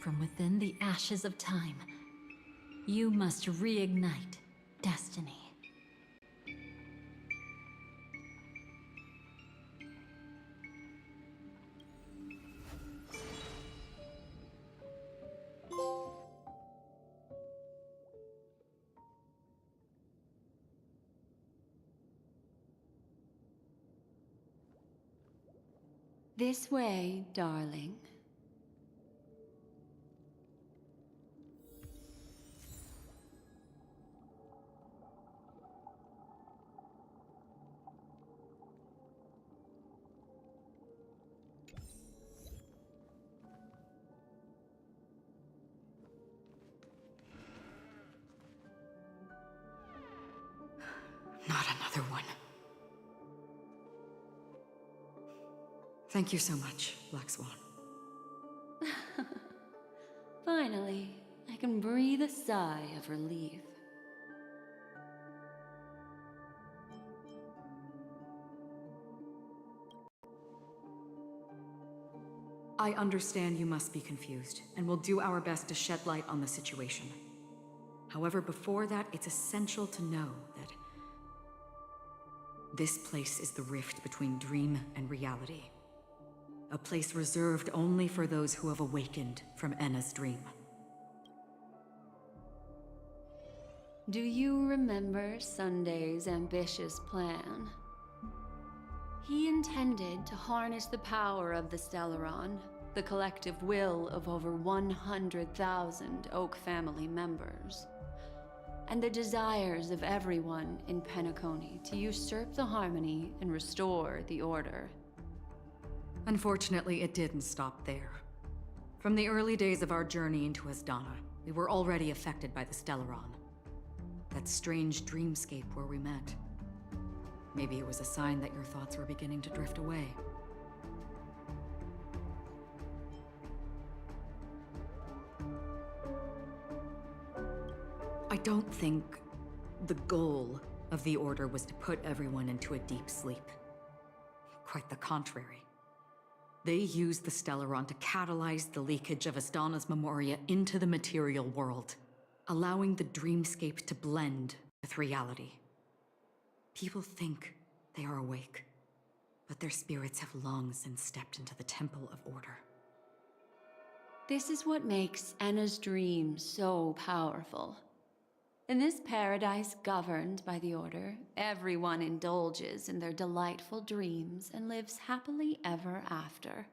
from within the ashes of time. You must reignite destiny. This way, darling. Not another one. Thank you so much, Black Swan. Finally, I can breathe a sigh of relief. I understand you must be confused, and will do our best to shed light on the situation. However, before that, it's essential to know that this place is the rift between dream and reality. A place reserved only for those who have awakened from Enna's dream. Do you remember Sunday's ambitious plan? He intended to harness the power of the Stellaron, the collective will of over 100,000 Oak family members, and the desires of everyone in Penacony to usurp the harmony and restore the order. Unfortunately, it didn't stop there. From the early days of our journey into Asdana, we were already affected by the Stellaron. That strange dreamscape where we met. Maybe it was a sign that your thoughts were beginning to drift away. I don't think the goal of the Order was to put everyone into a deep sleep. Quite the contrary. They used the Stellaron to catalyze the leakage of Asdana's Memoria into the material world, allowing the dreamscape to blend with reality. People think they are awake, but their spirits have long since stepped into the Temple of Order. This is what makes Enna's dream so powerful. In this paradise governed by the Order, everyone indulges in their delightful dreams and lives happily ever after.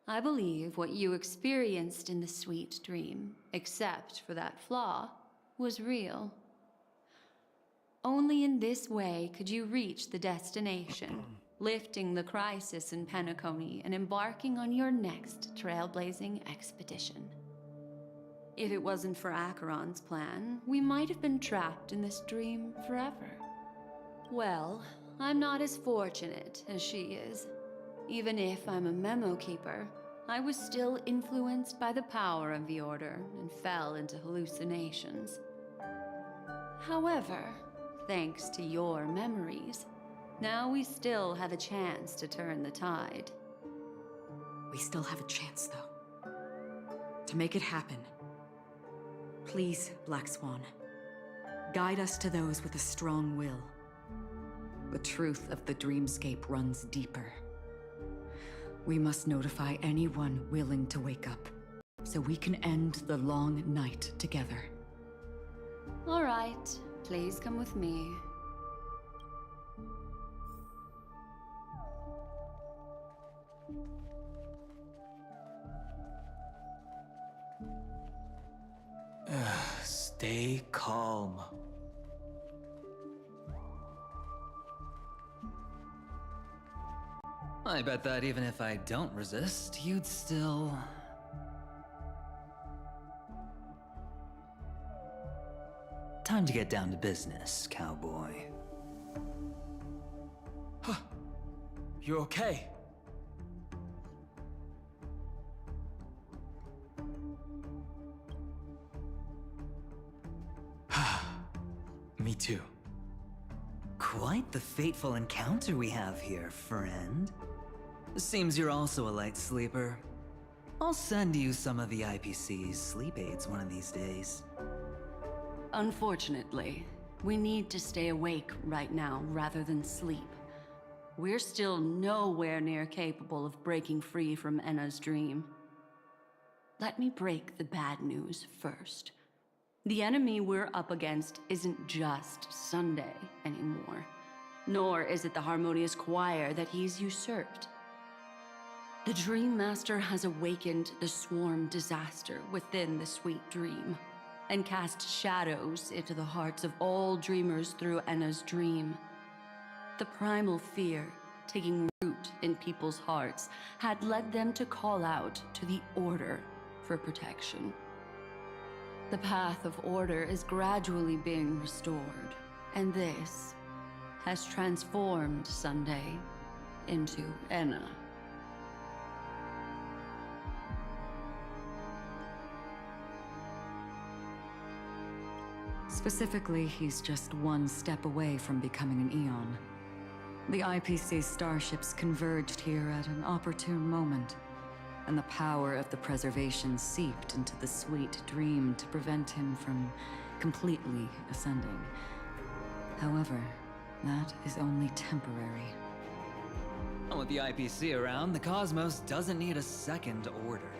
I believe what you experienced in the sweet dream, except for that flaw, was real. Only in this way could you reach the destination, lifting the crisis in Penacony and embarking on your next trailblazing expedition. If it wasn't for Acheron's plan, we might have been trapped in this dream forever. Well, I'm not as fortunate as she is. Even if I'm a memo keeper, I was still influenced by the power of the Order and fell into hallucinations. However, thanks to your memories, now we still have a chance to turn the tide. We still have a chance, though. To make it happen, please, Black Swan, guide us to those with a strong will. The truth of the dreamscape runs deeper. We must notify anyone willing to wake up, so we can end the long night together. All right, please come with me. Stay calm. I bet that even if I don't resist, you'd still... Time to get down to business, cowboy. Huh. You okay? Me too. Quite the fateful encounter we have here, friend. Seems you're also a light sleeper. I'll send you some of the IPC's sleep aids one of these days. Unfortunately, we need to stay awake right now rather than sleep. We're still nowhere near capable of breaking free from Enna's dream. Let me break the bad news first. The enemy we're up against isn't just Sunday anymore, nor is it the harmonious choir that he's usurped. The Dream Master has awakened the swarm disaster within the sweet dream, and cast shadows into the hearts of all dreamers through Enna's dream. The primal fear taking root in people's hearts had led them to call out to the Order for protection. The path of order is gradually being restored, and this has transformed Sunday into Enna. Specifically, he's just one step away from becoming an Eon. The IPC starships converged here at an opportune moment, and the power of the preservation seeped into the sweet dream to prevent him from completely ascending. However, that is only temporary. With the IPC around, the cosmos doesn't need a second order.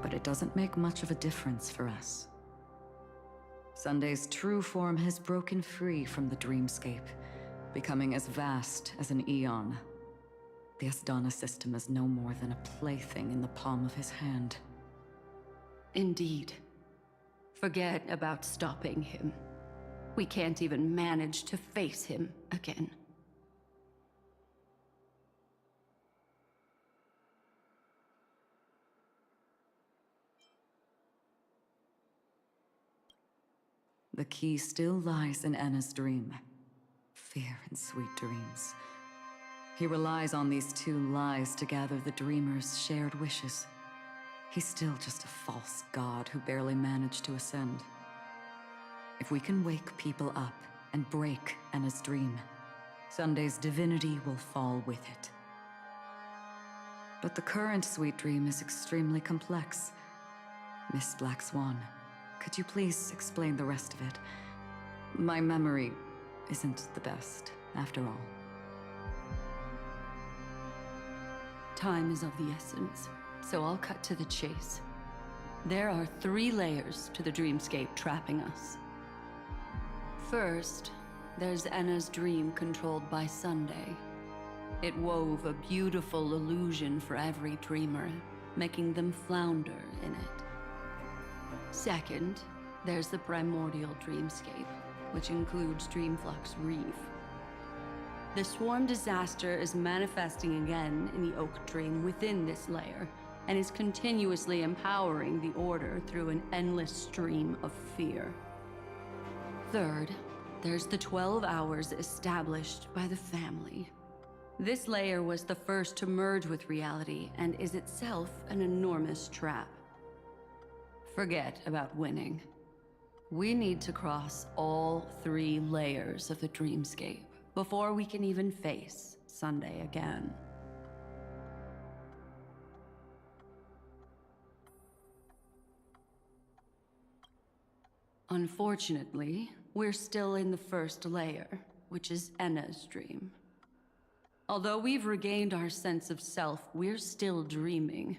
But it doesn't make much of a difference for us. Sunday's true form has broken free from the dreamscape, becoming as vast as an Eon. The Asdana system is no more than a plaything in the palm of his hand. Indeed. Forget about stopping him. We can't even manage to face him again. The key still lies in Enna's dream. Fear and sweet dreams. He relies on these two lies to gather the dreamers' shared wishes. He's still just a false god who barely managed to ascend. If we can wake people up and break Enna's dream, Sunday's divinity will fall with it. But the current sweet dream is extremely complex. Miss Black Swan, could you please explain the rest of it? My memory isn't the best, after all. Time is of the essence, so I'll cut to the chase. There are 3 layers to the dreamscape trapping us. First, there's Enna's dream controlled by Sunday. It wove a beautiful illusion for every dreamer, making them flounder in it. Second, there's the primordial dreamscape, which includes Dreamflux Reef. The swarm disaster is manifesting again in the Oak Dream within this layer, and is continuously empowering the Order through an endless stream of fear. Third, there's the 12 hours established by the family. This layer was the first to merge with reality and is itself an enormous trap. Forget about winning. We need to cross all 3 layers of the dreamscape before we can even face Sunday again. Unfortunately, we're still in the first layer, which is Enna's dream. Although we've regained our sense of self, we're still dreaming.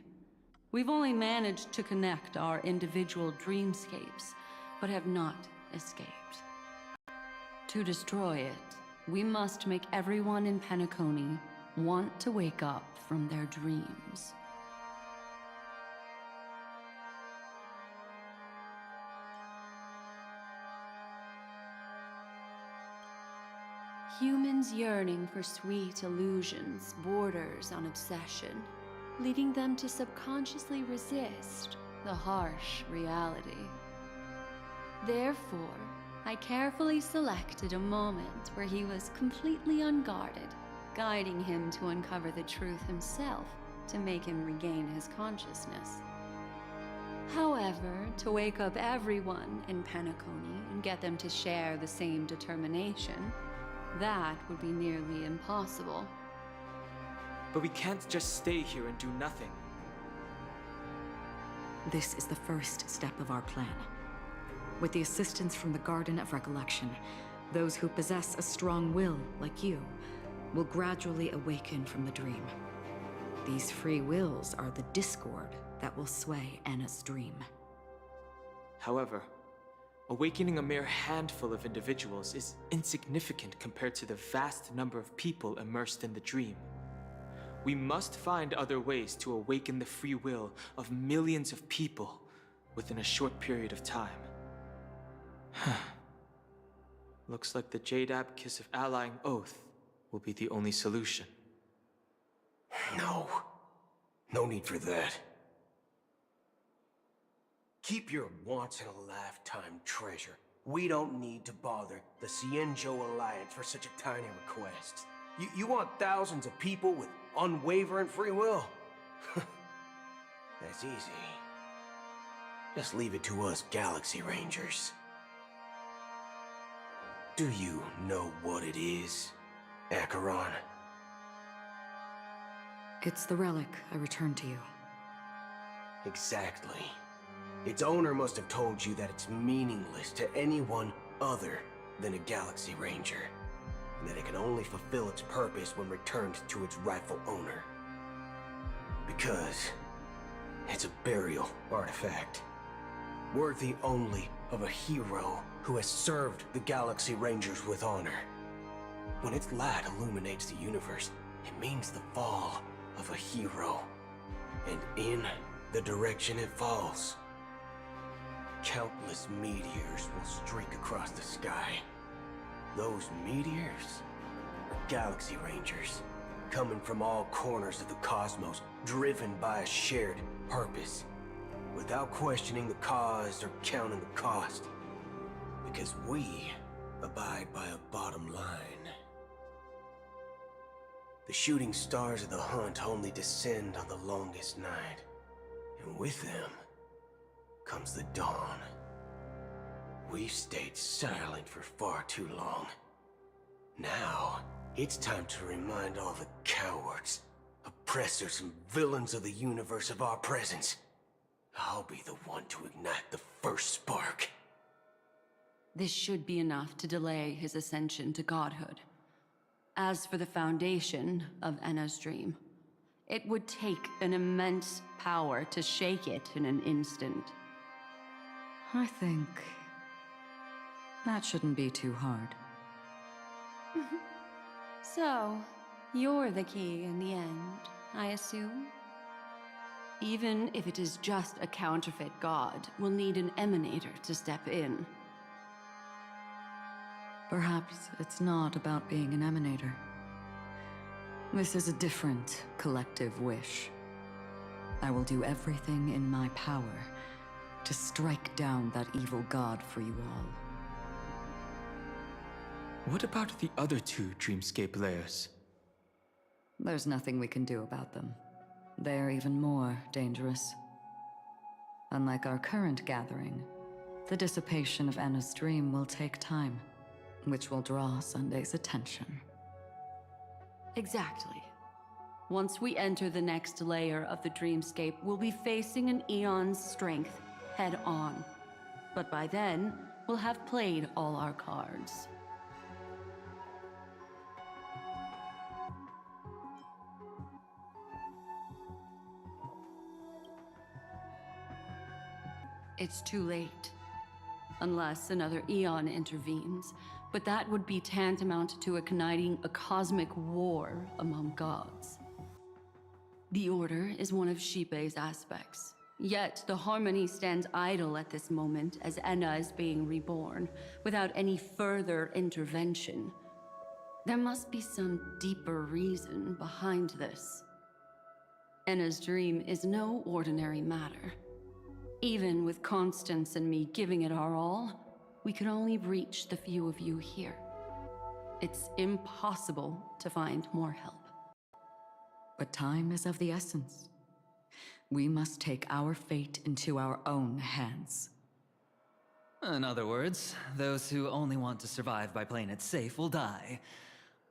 We've only managed to connect our individual dreamscapes, but have not escaped. To destroy it, we must make everyone in Penacony want to wake up from their dreams. Humans yearning for sweet illusions borders on obsession, leading them to subconsciously resist the harsh reality. Therefore, I carefully selected a moment where he was completely unguarded, guiding him to uncover the truth himself to make him regain his consciousness. However, to wake up everyone in Penacony and get them to share the same determination, that would be nearly impossible. But we can't just stay here and do nothing. This is the first step of our plan. With the assistance from the Garden of Recollection, those who possess a strong will, like you, will gradually awaken from the dream. These free wills are the discord that will sway Anna's dream. However, awakening a mere handful of individuals is insignificant compared to the vast number of people immersed in the dream. We must find other ways to awaken the free will of millions of people within a short period of time. Looks like the Jade Kiss of Allying Oath will be the only solution. No. No need for that. Keep your once-in-a-lifetime treasure. We don't need to bother the Cienjo Alliance for such a tiny request. You want thousands of people with unwavering free will? That's easy. Just leave it to us Galaxy Rangers. Do you know what it is, Acheron? It's the relic I returned to you. Exactly. Its owner must have told you that it's meaningless to anyone other than a Galaxy Ranger, and that it can only fulfill its purpose when returned to its rightful owner. Because it's a burial artifact, worthy only of a hero who has served the Galaxy Rangers with honor. When its light illuminates the universe, it means the fall of a hero. And in the direction it falls, countless meteors will streak across the sky. Those meteors are Galaxy Rangers, coming from all corners of the cosmos, driven by a shared purpose, without questioning the cause or counting the cost. Because we abide by a bottom line. The shooting stars of the hunt only descend on the longest night, and with them comes the dawn. We've stayed silent for far too long. Now, it's time to remind all the cowards, oppressors, and villains of the universe of our presence. I'll be the one to ignite the first spark. This should be enough to delay his ascension to godhood. As for the foundation of Anna's dream, it would take an immense power to shake it in an instant. I think that shouldn't be too hard. So, you're the key in the end, I assume? Even if it is just a counterfeit god, we'll need an emanator to step in. Perhaps it's not about being an emanator. This is a different collective wish. I will do everything in my power to strike down that evil god for you all. What about the other two Dreamscape layers? There's nothing we can do about them. They're even more dangerous. Unlike our current gathering, the dissipation of Anna's dream will take time, which will draw Sunday's attention. Exactly. Once we enter the next layer of the dreamscape, we'll be facing an eon's strength head on. But by then, we'll have played all our cards. It's too late. Unless another eon intervenes, but that would be tantamount to igniting a cosmic war among gods. The Order is one of Shibei's aspects, yet the Harmony stands idle at this moment as Enna is being reborn, without any further intervention. There must be some deeper reason behind this. Enna's dream is no ordinary matter. Even with Constance and me giving it our all, we could only reach the few of you here. It's impossible to find more help. But time is of the essence. We must take our fate into our own hands. In other words, those who only want to survive by playing it safe will die.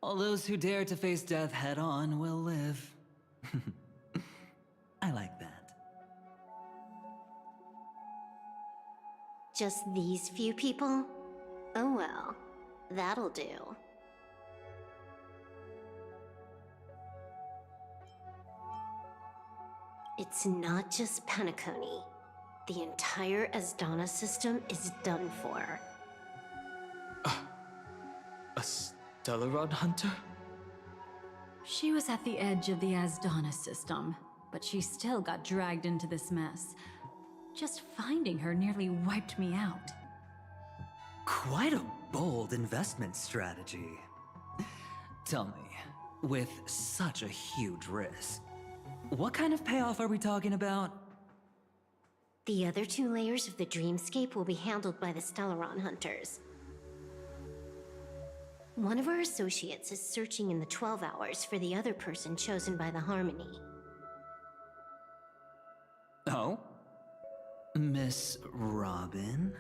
All those who dare to face death head-on will live. I like that. Just these few people? Oh well, that'll do. It's not just Penacony. The entire Asdana system is done for. A Stellaron hunter? She was at the edge of the Asdana system, but she still got dragged into this mess. Just finding her nearly wiped me out. Quite a bold investment strategy. Tell me, with such a huge risk, what kind of payoff are we talking about? The other two layers of the dreamscape will be handled by the Stellaron hunters. One of our associates is searching in the 12 hours for the other person chosen by the Harmony. Oh? Miss Robin?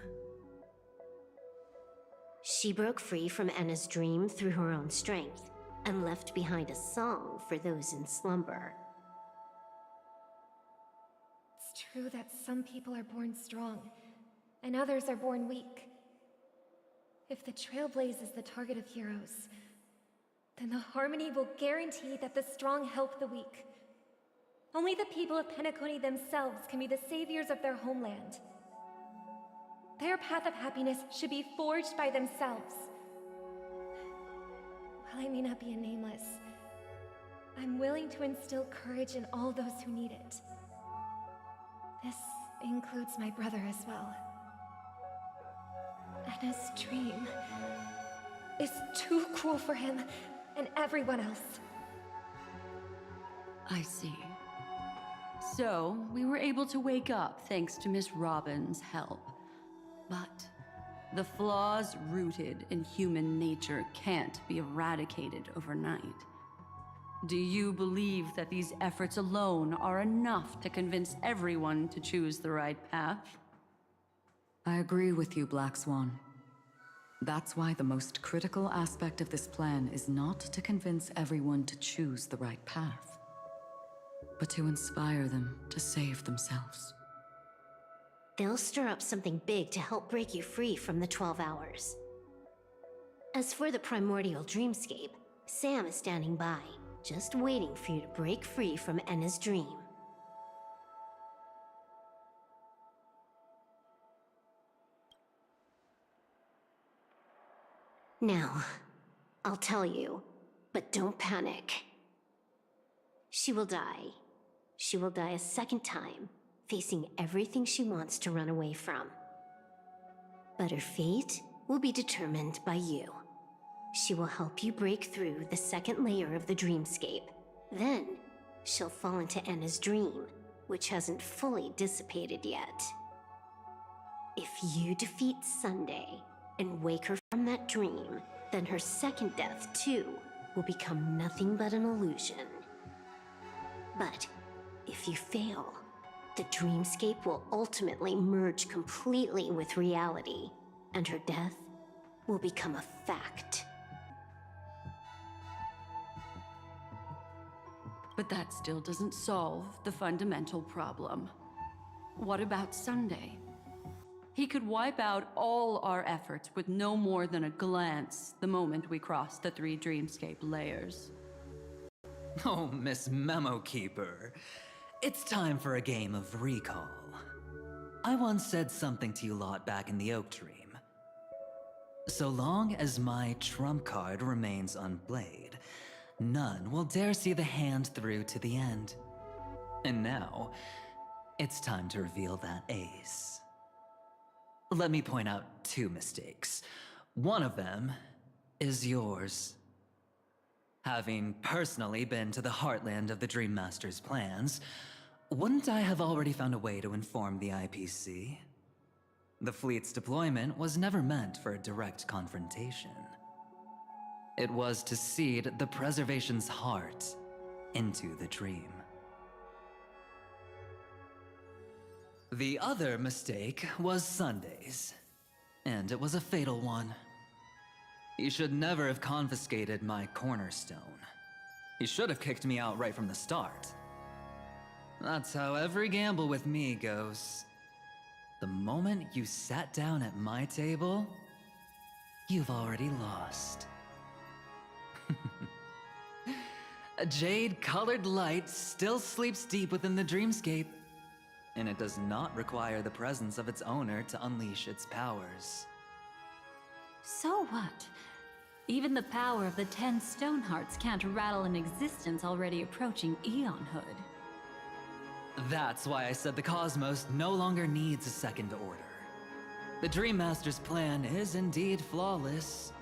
She broke free from Enna's dream through her own strength, and left behind a song for those in slumber. It's true that some people are born strong, and others are born weak. If the Trailblaze is the target of heroes, then the Harmony will guarantee that the strong help the weak. Only the people of Penacony themselves can be the saviors of their homeland. Their path of happiness should be forged by themselves. While I may not be a nameless, I'm willing to instill courage in all those who need it. This includes my brother as well. Enna's dream is too cruel for him and everyone else. I see. So, we were able to wake up thanks to Miss Robin's help. But the flaws rooted in human nature can't be eradicated overnight. Do you believe that these efforts alone are enough to convince everyone to choose the right path? I agree with you, Black Swan. That's why the most critical aspect of this plan is not to convince everyone to choose the right path, but to inspire them to save themselves. They'll stir up something big to help break you free from the 12 hours. As for the primordial dreamscape, Sam is standing by, just waiting for you to break free from Enna's dream. Now, I'll tell you, but don't panic. She will die. She will die a second time, facing everything she wants to run away from. But her fate will be determined by you. She will help you break through the second layer of the dreamscape. Then, she'll fall into Enna's dream, which hasn't fully dissipated yet. If you defeat Sunday and wake her from that dream, then her second death, too, will become nothing but an illusion. But if you fail, the dreamscape will ultimately merge completely with reality, and her death will become a fact. But that still doesn't solve the fundamental problem. What about Sunday? He could wipe out all our efforts with no more than a glance the moment we cross the 3 dreamscape layers. Oh, Miss Memo Keeper. It's time for a game of recall. I once said something to you lot back in the Oak Dream. So long as my trump card remains unplayed, none will dare see the hand through to the end. And now, it's time to reveal that ace. Let me point out 2 mistakes. One of them is yours. Having personally been to the heartland of the Dream Master's plans, wouldn't I have already found a way to inform the IPC? The fleet's deployment was never meant for a direct confrontation. It was to seed the Preservation's heart into the dream. The other mistake was Sundays, and it was a fatal one. He should never have confiscated my cornerstone. He should have kicked me out right from the start. That's how every gamble with me goes. The moment you sat down at my table, you've already lost. A jade-colored light still sleeps deep within the dreamscape, and it does not require the presence of its owner to unleash its powers. So what? Even the power of the 10 stone hearts can't rattle an existence already approaching eonhood. That's why I said the cosmos no longer needs a second order. The Dream Master's plan is indeed flawless.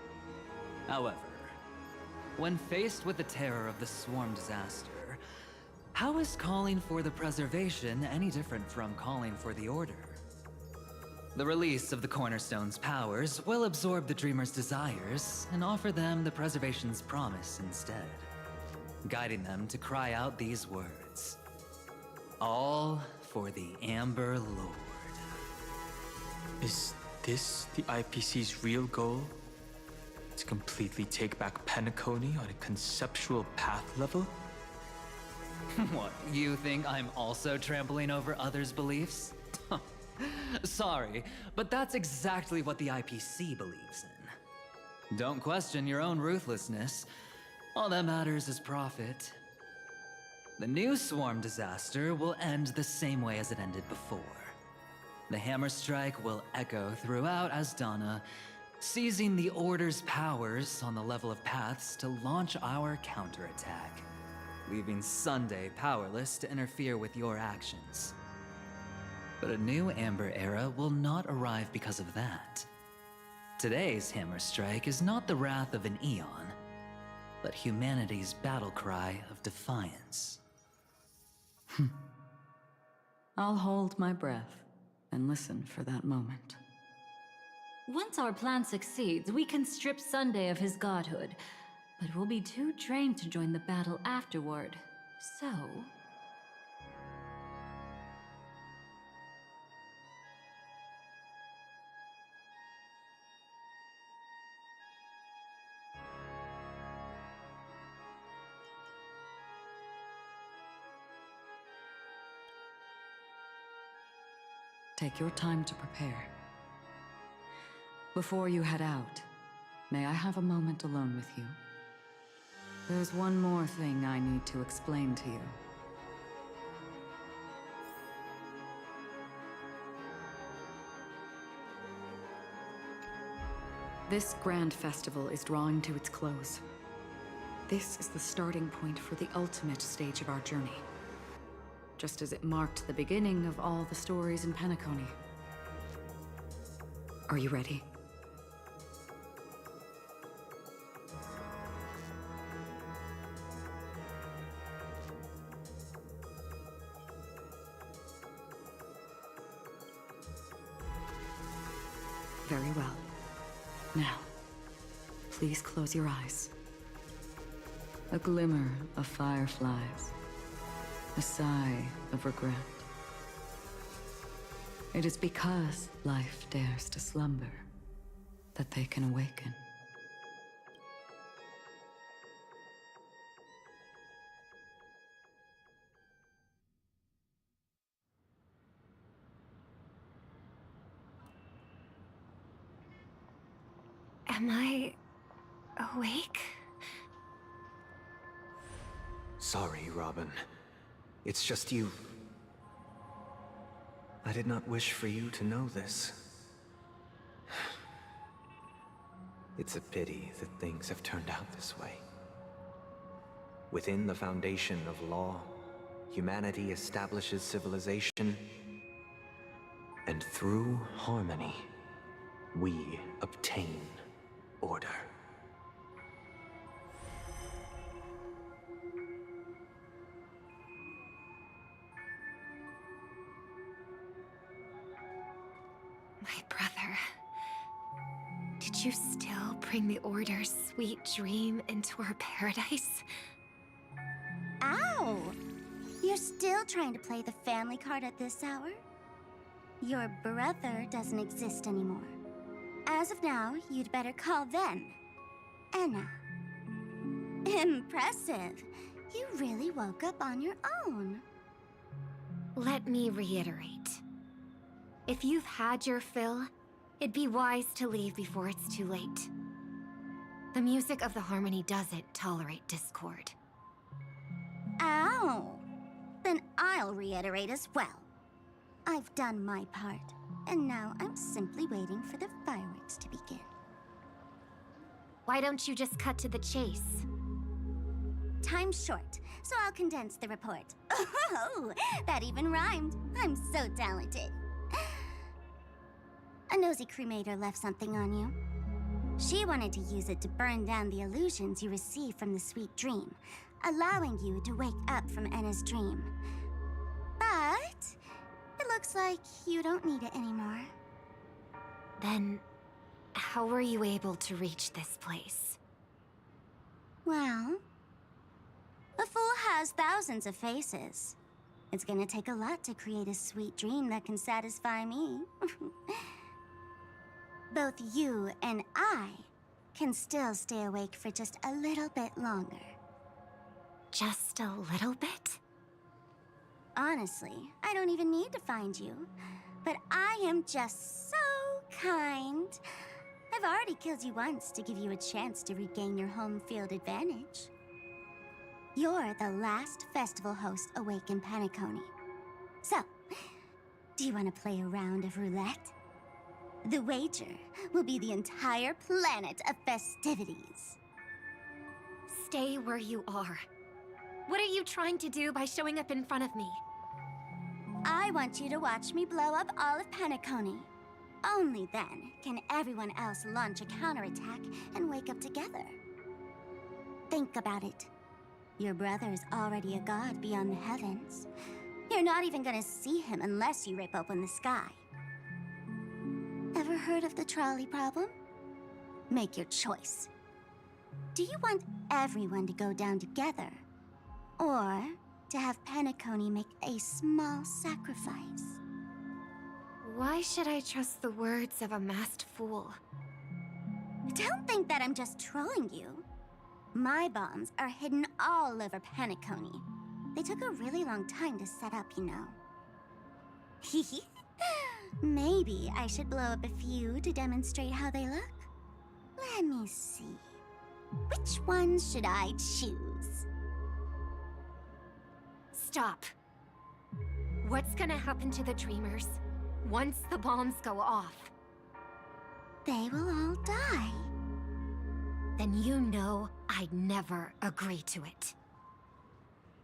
However, when faced with the terror of the swarm disaster, how is calling for the preservation any different from calling for the order? The release of the Cornerstone's powers will absorb the Dreamer's desires and offer them the preservation's promise instead, guiding them to cry out these words. All for the Amber Lord. Is this the IPC's real goal? To completely take back Penacony on a conceptual path level? What, you think I'm also trampling over others' beliefs? Sorry, but that's exactly what the IPC believes in. Don't question your own ruthlessness. All that matters is profit. The new swarm disaster will end the same way as it ended before. The hammer strike will echo throughout Asdana, seizing the Order's powers on the level of paths to launch our counterattack, leaving Sunday powerless to interfere with your actions. But a new Amber Era will not arrive because of that. Today's hammer strike is not the wrath of an eon, but humanity's battle cry of defiance. I'll hold my breath and listen for that moment. Once our plan succeeds, we can strip Sunday of his godhood, but we'll be too drained to join the battle afterward. So... Take your time to prepare. Before you head out, may I have a moment alone with you? There's one more thing I need to explain to you. This grand festival is drawing to its close. This is the starting point for the ultimate stage of our journey. Just as it marked the beginning of all the stories in Penacony. Are you ready? Very well. Now, please close your eyes. A glimmer of fireflies. A sigh of regret. It is because life dares to slumber that they can awaken. Am I awake? Sorry, Robin. It's just you. I did not wish for you to know this. It's a pity that things have turned out this way. Within the foundation of law, humanity establishes civilization, and through harmony, we obtain order. My brother. Did you still bring the Order's sweet dream into our paradise? Ow! You're still trying to play the family card at this hour? Your brother doesn't exist anymore. As of now, you'd better call them Enna. Impressive. You really woke up on your own. Let me reiterate. If you've had your fill, it'd be wise to leave before it's too late. The music of the Harmony doesn't tolerate discord. Ow! Then I'll reiterate as well. I've done my part, and now I'm simply waiting for the fireworks to begin. Why don't you just cut to the chase? Time's short, so I'll condense the report. Oh, that even rhymed. I'm so talented. A nosy cremator left something on you. She wanted to use it to burn down the illusions you received from the sweet dream, allowing you to wake up from Enna's dream. But it looks like you don't need it anymore. Then, how were you able to reach this place? Well, a fool has thousands of faces. It's gonna take a lot to create a sweet dream that can satisfy me. Both you and I can still stay awake for just a little bit longer. Just a little bit? Honestly, I don't even need to find you. But I am just so kind. I've already killed you once to give you a chance to regain your home field advantage. You're the last festival host awake in Penacony. So, do you want to play a round of roulette? The wager will be the entire planet of festivities. Stay where you are. What are you trying to do by showing up in front of me? I want you to watch me blow up all of Penacony. Only then can everyone else launch a counterattack and wake up together. Think about it. Your brother is already a god beyond the heavens. You're not even gonna see him unless you rip open the sky. Ever heard of the trolley problem? Make your choice. Do you want everyone to go down together? Or to have Penacony make a small sacrifice? Why should I trust the words of a masked fool? Don't think that I'm just trolling you. My bombs are hidden all over Penacony. They took a really long time to set up, you know. Maybe I should blow up a few to demonstrate how they look? Let me see. Which ones should I choose? Stop. What's gonna happen to the Dreamers once the bombs go off? They will all die. Then you know I'd never agree to it.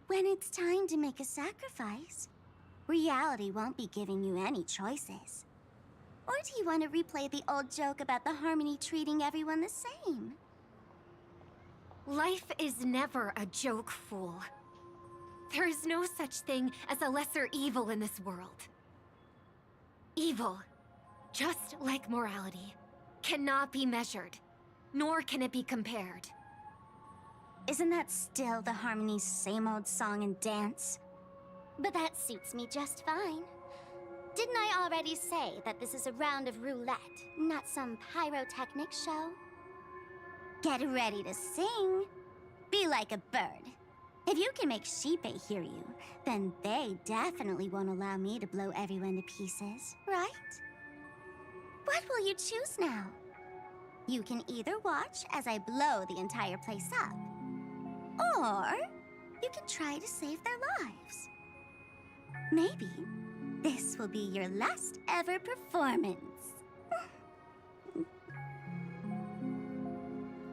When it's time to make a sacrifice, reality won't be giving you any choices. Or do you want to replay the old joke about the Harmony treating everyone the same? Life is never a joke, fool. There is no such thing as a lesser evil in this world. Evil, just like morality, cannot be measured, nor can it be compared. Isn't that still the Harmony's same old song and dance? But that suits me just fine. Didn't I already say that this is a round of roulette, not some pyrotechnic show? Get ready to sing. Be like a bird. If you can make Sheepei hear you, then they definitely won't allow me to blow everyone to pieces, right? What will you choose now? You can either watch as I blow the entire place up, or you can try to save their lives. Maybe this will be your last ever performance.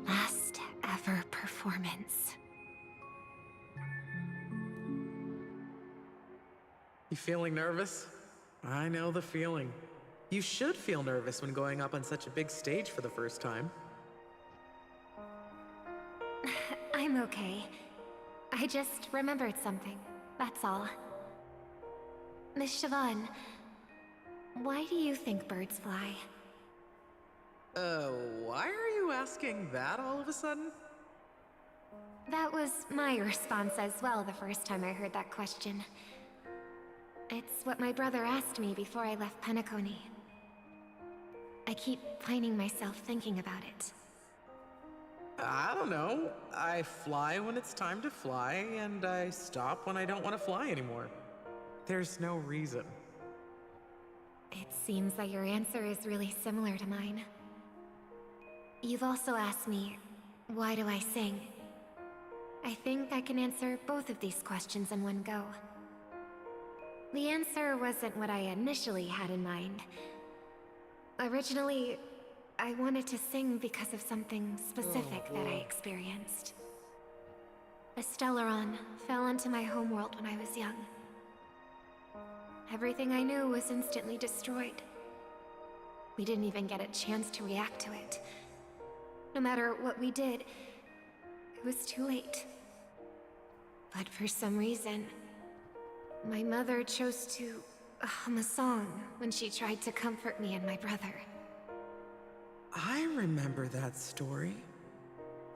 Last ever performance. You feeling nervous? I know the feeling. You should feel nervous when going up on such a big stage for the first time. I'm okay. I just remembered something, that's all. Miss Siobhan, why do you think birds fly? Why are you asking that all of a sudden? That was my response as well the first time I heard that question. It's what my brother asked me before I left Penacony. I keep finding myself thinking about it. I don't know. I fly when it's time to fly, and I stop when I don't want to fly anymore. There's no reason. It seems that your answer is really similar to mine. You've also asked me, why do I sing? I think I can answer both of these questions in one go. The answer wasn't what I initially had in mind. Originally, I wanted to sing because of something specific that I experienced. A Stellaron fell into my homeworld when I was young. Everything I knew was instantly destroyed. We didn't even get a chance to react to it. No matter what we did, it was too late. But for some reason, my mother chose to hum a song when she tried to comfort me and my brother. I remember that story.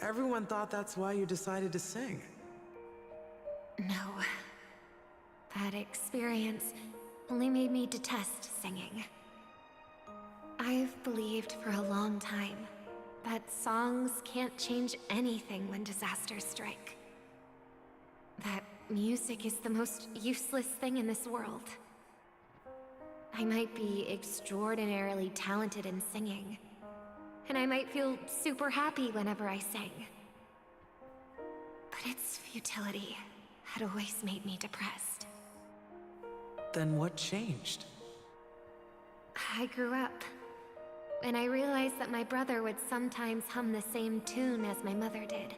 Everyone thought that's why you decided to sing. No. That experience only made me detest singing. I've believed for a long time that songs can't change anything when disasters strike. That music is the most useless thing in this world. I might be extraordinarily talented in singing, and I might feel super happy whenever I sing. But its futility had always made me depressed. Then what changed? I grew up, and I realized that my brother would sometimes hum the same tune as my mother did.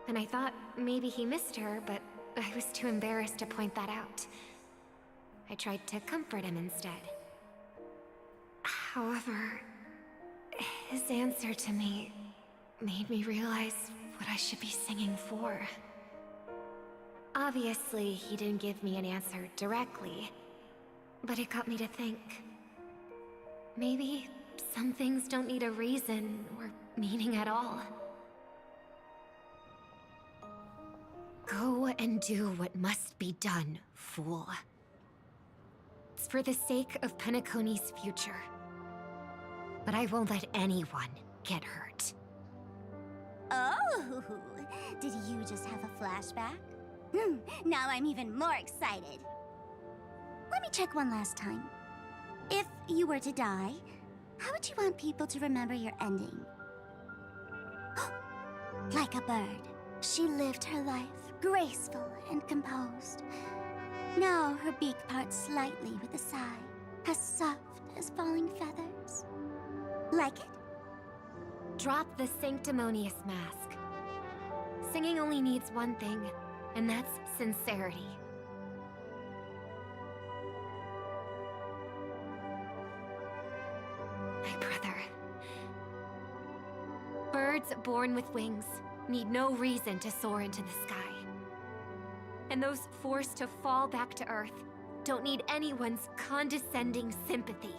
And I thought maybe he missed her, but I was too embarrassed to point that out. I tried to comfort him instead. However, his answer to me made me realize what I should be singing for. Obviously, he didn't give me an answer directly, but it got me to think. Maybe some things don't need a reason or meaning at all. Go and do what must be done, fool. It's for the sake of Penacony's future. But I won't let anyone get hurt. Oh, did you just have a flashback? Now I'm even more excited. Let me check one last time. If you were to die, how would you want people to remember your ending? Like a bird, she lived her life, graceful and composed. Now her beak parts slightly with a sigh, as soft as falling feathers. Like it? Drop the sanctimonious mask. Singing only needs one thing, and that's sincerity. My brother. Birds born with wings need no reason to soar into the sky. And those forced to fall back to Earth don't need anyone's condescending sympathy.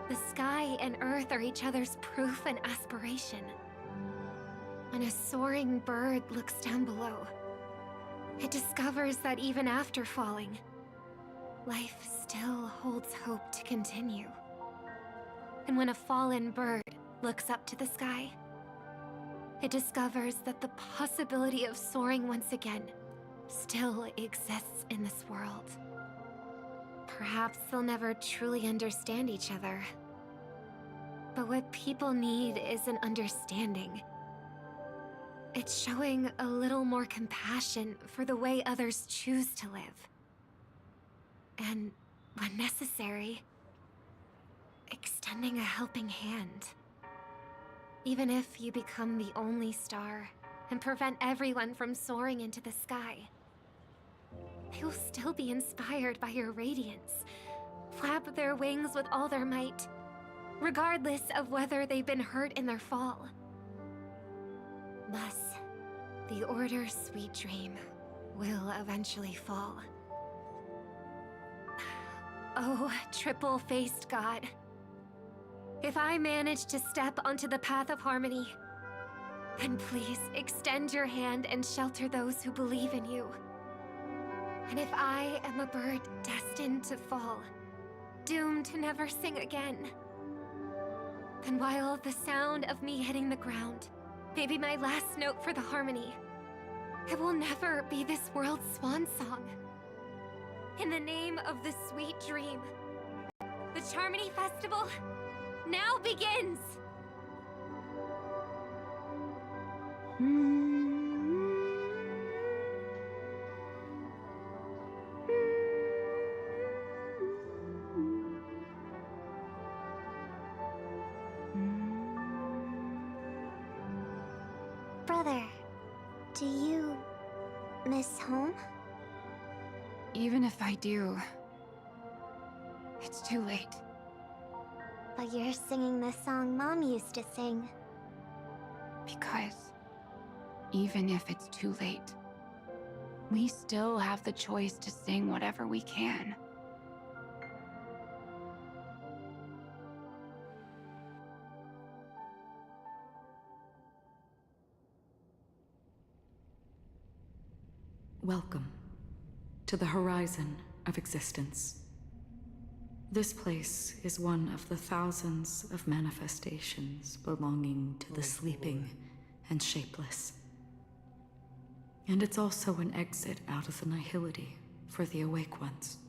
The sky and Earth are each other's proof and aspiration. When a soaring bird looks down below, it discovers that even after falling, life still holds hope to continue. And when a fallen bird looks up to the sky, it discovers that the possibility of soaring once again still exists in this world. Perhaps they'll never truly understand each other. But what people need isn't understanding. It's showing a little more compassion for the way others choose to live. And, when necessary, extending a helping hand. Even if you become the only star and prevent everyone from soaring into the sky, they will still be inspired by your radiance, flap their wings with all their might, regardless of whether they've been hurt in their fall. Thus, the Order's sweet dream will eventually fall. Oh, triple-faced God. If I manage to step onto the path of harmony, then please extend your hand and shelter those who believe in you. And if I am a bird destined to fall, doomed to never sing again, then while the sound of me hitting the ground may be my last note for the harmony, it will never be this world's swan song. In the name of the sweet dream, Charmony Festival now begins! Brother, do you miss home? Even if I do, it's too late. But you're singing the song Mom used to sing. Because even if it's too late, we still have the choice to sing whatever we can. Welcome to the horizon of existence. This place is one of the thousands of manifestations belonging to the sleeping and shapeless. And it's also an exit out of the nihility for the awake ones.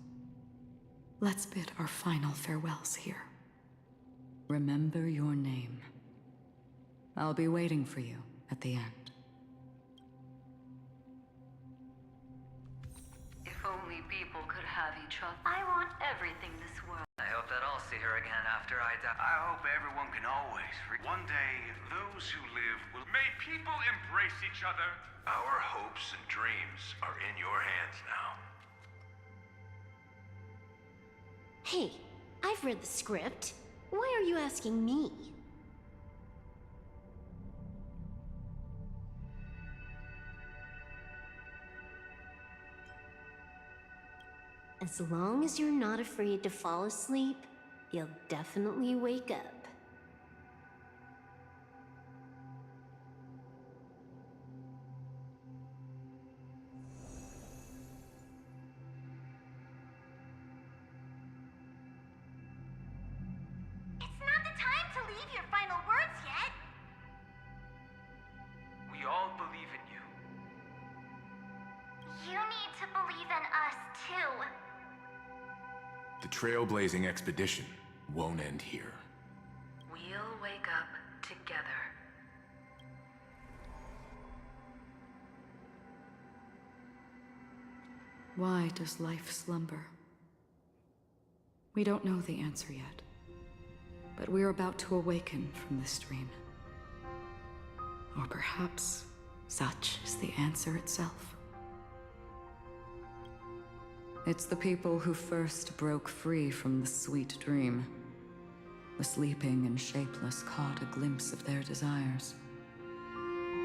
Let's bid our final farewells here. Remember your name. I'll be waiting for you at the end. If only people could have each other. I want everything this world. I hope that I'll see her again after I die. I hope everyone can always. One day, those who live will. May people embrace each other. Our hopes and dreams are in your hands now. Hey, I've read the script. Why are you asking me? As long as you're not afraid to fall asleep, you'll definitely wake up. It's not the time to leave your final words yet. We all believe in you. You need to believe in us, too. The trailblazing expedition won't end here. We'll wake up together. Why does life slumber? We don't know the answer yet, but we're about to awaken from this dream. Or perhaps such is the answer itself. It's the people who first broke free from the sweet dream. The sleeping and shapeless caught a glimpse of their desires.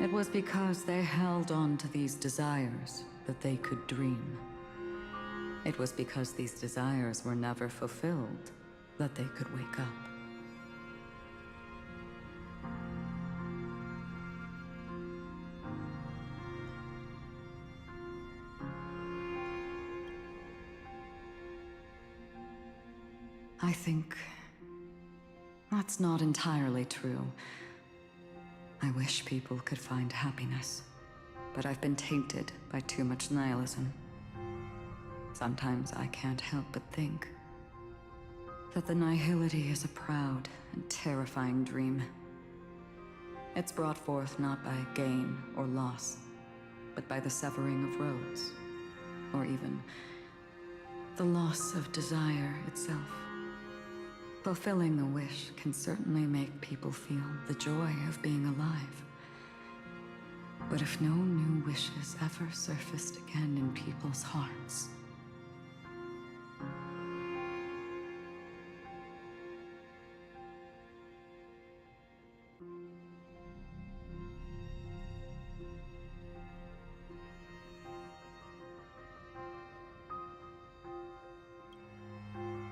It was because they held on to these desires that they could dream. It was because these desires were never fulfilled that they could wake up. I think that's not entirely true. I wish people could find happiness, but I've been tainted by too much nihilism. Sometimes I can't help but think that the nihility is a proud and terrifying dream. It's brought forth not by gain or loss, but by the severing of roads, or even the loss of desire itself. Fulfilling a wish can certainly make people feel the joy of being alive. But if no new wishes ever surfaced again in people's hearts,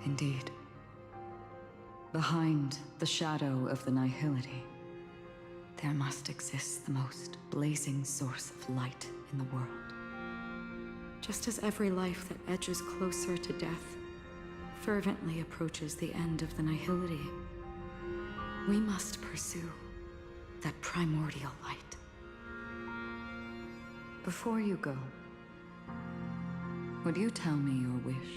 indeed, behind the shadow of the nihility, there must exist the most blazing source of light in the world. Just as every life that edges closer to death fervently approaches the end of the nihility, we must pursue that primordial light. Before you go, would you tell me your wish?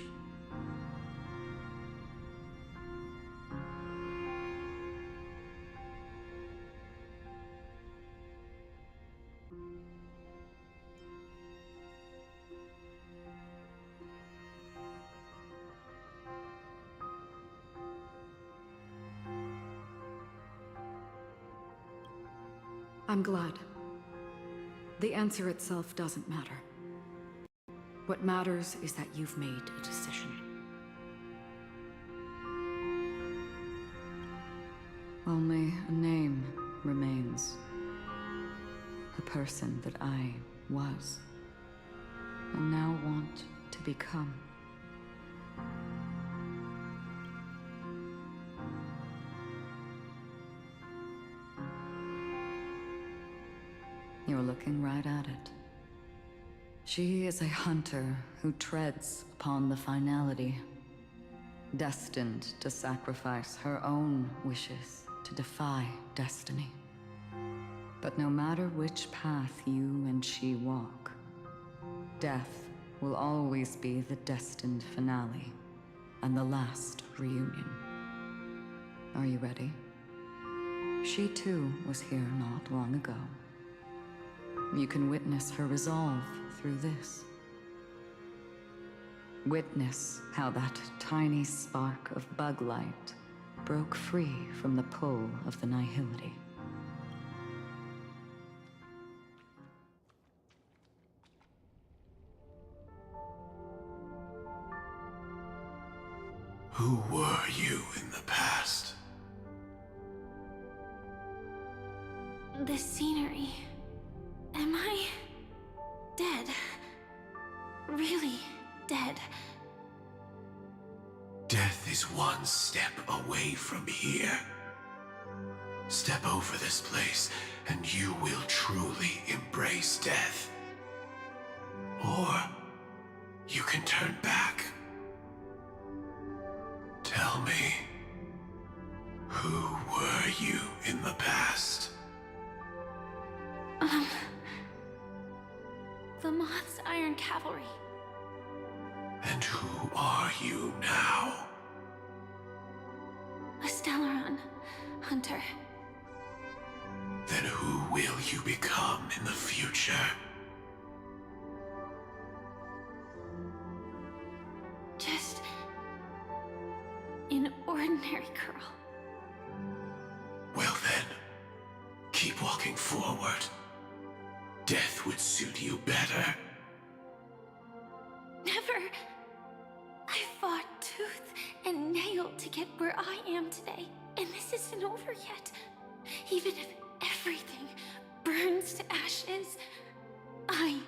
I'm glad. The answer itself doesn't matter. What matters is that you've made a decision. Only a name remains. A person that I was, and now want to become. You're looking right at it. She is a hunter who treads upon the finality, destined to sacrifice her own wishes to defy destiny. But no matter which path you and she walk, death will always be the destined finale and the last reunion. Are you ready? She too was here not long ago. You can witness her resolve through this. Witness how that tiny spark of bug light broke free from the pull of the nihility. Who were you in the past? The scenery. Am I dead? Really dead? Death is one step away from here. Step over this place, and you will truly embrace death. Or you can turn back. Tell me, who were you in the past? The Moth's Iron Cavalry. And who are you now? A Stellaron hunter. Then who will you become in the future? Just an ordinary girl. Well then, keep walking forward. Death would suit you better. Never. I fought tooth and nail to get where I am today, and this isn't over yet. Even if everything burns to ashes, I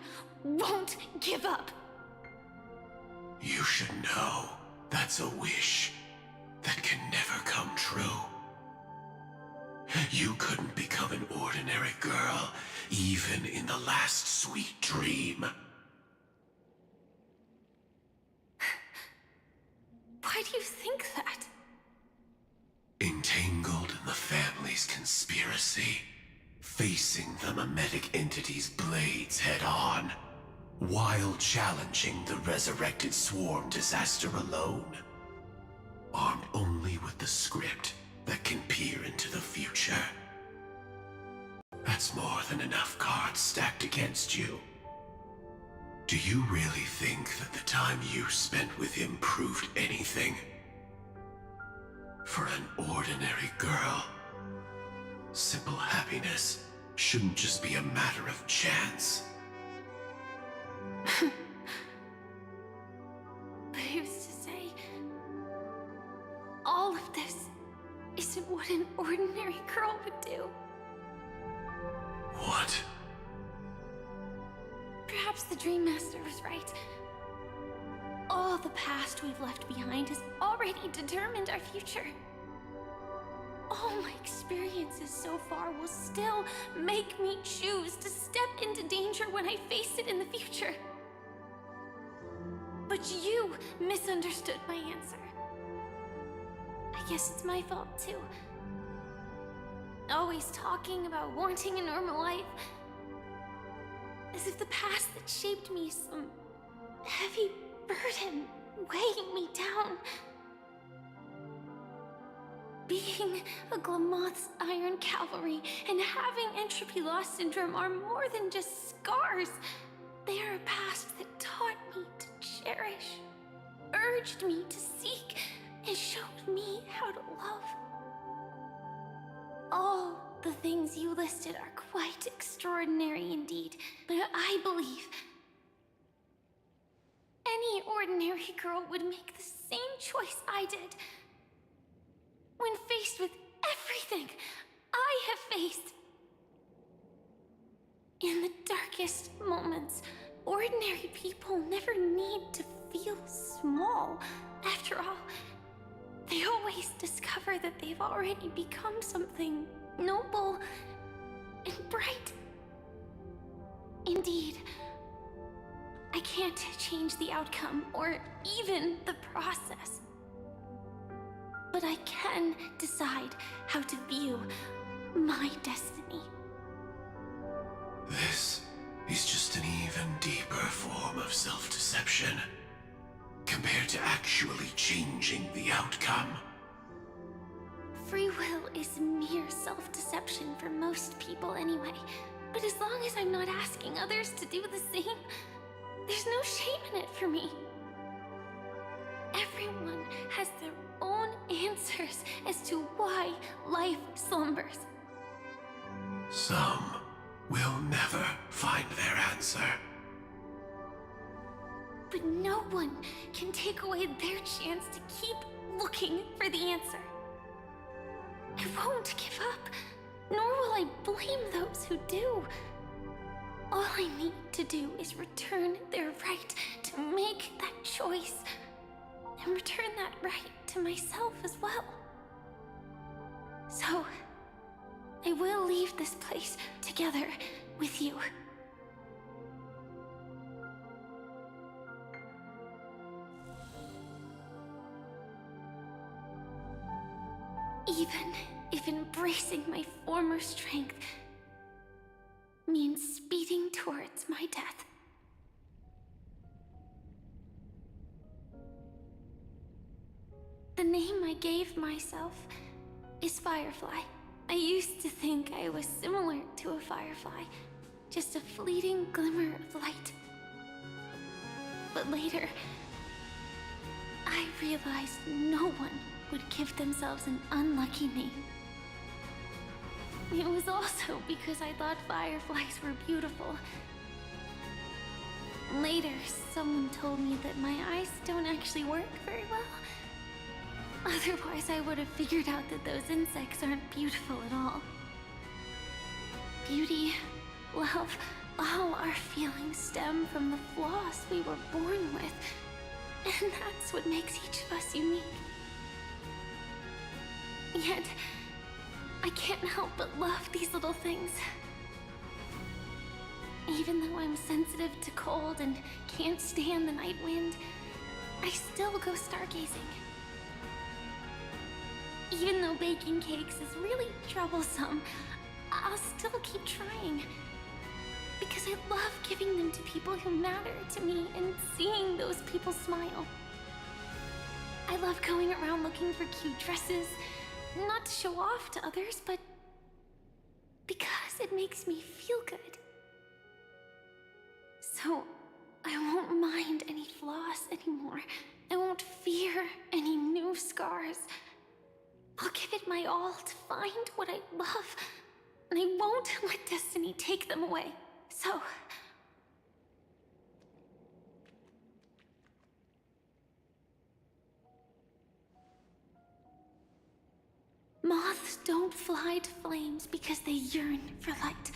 won't give up. You should know that's a wish that can never come true. You couldn't become an ordinary girl, even in the last sweet dream. Why do you think that? Entangled in the family's conspiracy, facing the mimetic entity's blades head-on, while challenging the resurrected swarm disaster alone. Armed only with the script that can peer into the future. That's more than enough cards stacked against you. Do you really think that the time you spent with him proved anything? For an ordinary girl, simple happiness shouldn't just be a matter of chance. But who's to say all of this isn't what an ordinary girl would do? What? Perhaps the Dream Master was right. All the past we've left behind has already determined our future. All my experiences so far will still make me choose to step into danger when I face it in the future. But you misunderstood my answer. I guess it's my fault too. Always talking about wanting a normal life. As if the past that shaped me is some heavy burden weighing me down. Being a Glamoth's Iron Cavalry and having entropy loss syndrome are more than just scars. They are a past that taught me to cherish, urged me to seek, and showed me how to love. All the things you listed are quite extraordinary indeed, but I believe any ordinary girl would make the same choice I did. When faced with everything I have faced. In the darkest moments, ordinary people never need to feel small. After all, they always discover that they've already become something noble and bright. Indeed, I can't change the outcome or even the process. But I can decide how to view my destiny. This is just an even deeper form of self-deception, compared to actually changing the outcome. Free will is mere self-deception for most people anyway. But as long as I'm not asking others to do the same, there's no shame in it for me. Everyone has their own answers as to why life slumbers. Some will never find their answer. But no one can take away their chance to keep looking for the answer. I won't give up, nor will I blame those who do. All I need to do is return their right to make that choice, and return that right to myself as well. So, I will leave this place together with you. Even if embracing my former strength means speeding towards my death. The name I gave myself is Firefly. I used to think I was similar to a firefly, just a fleeting glimmer of light. But later, I realized no one would give themselves an unlucky name. It was also because I thought fireflies were beautiful. Later, someone told me that my eyes don't actually work very well. Otherwise, I would have figured out that those insects aren't beautiful at all. Beauty, love, all our feelings stem from the flaws we were born with. And that's what makes each of us unique. Yet, I can't help but love these little things. Even though I'm sensitive to cold and can't stand the night wind, I still go stargazing. Even though baking cakes is really troublesome, I'll still keep trying. Because I love giving them to people who matter to me and seeing those people smile. I love going around looking for cute dresses, not to show off to others, but because it makes me feel good. So, I won't mind any flaws anymore. I won't fear any new scars. I'll give it my all to find what I love, and I won't let destiny take them away. So, moths don't fly to flames because they yearn for light.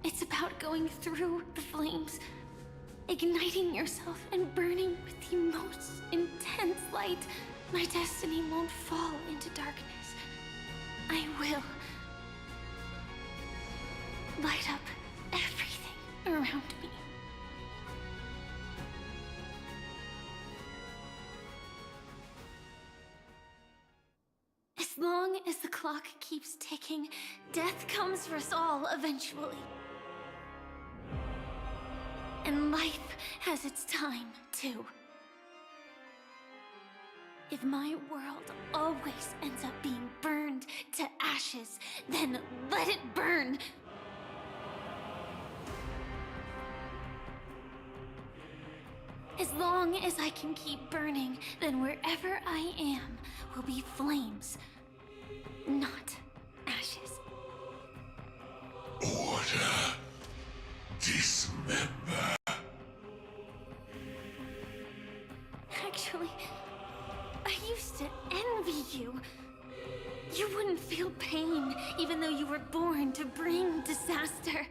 It's about going through the flames, igniting yourself and burning with the most intense light. My destiny won't fall into darkness. I will light up everything around me. As long as the clock keeps ticking, death comes for us all eventually. And life has its time, too. If my world always ends up being burned to ashes, then let it burn! As long as I can keep burning, then wherever I am will be flames, not ashes. Order. Dismember. Actually, I used to envy you. You wouldn't feel pain, even though you were born to bring disaster.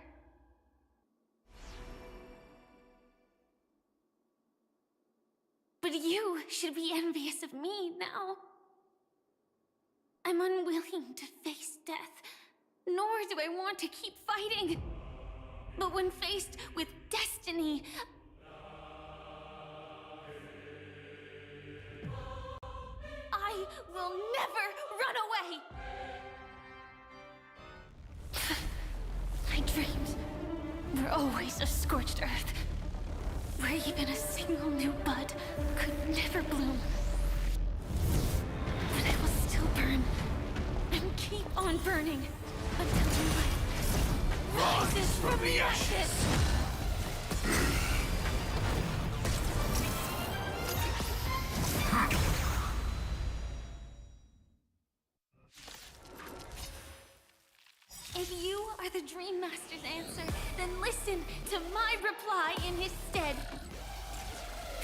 But you should be envious of me now. I'm unwilling to face death, nor do I want to keep fighting. But when faced with destiny, I will never run away! My dreams were always of scorched earth, where even a single new bud could never bloom. But I will still burn, and keep on burning, until new life rises from the ashes! If you are the Dream Master's answer, then listen to my reply in his stead.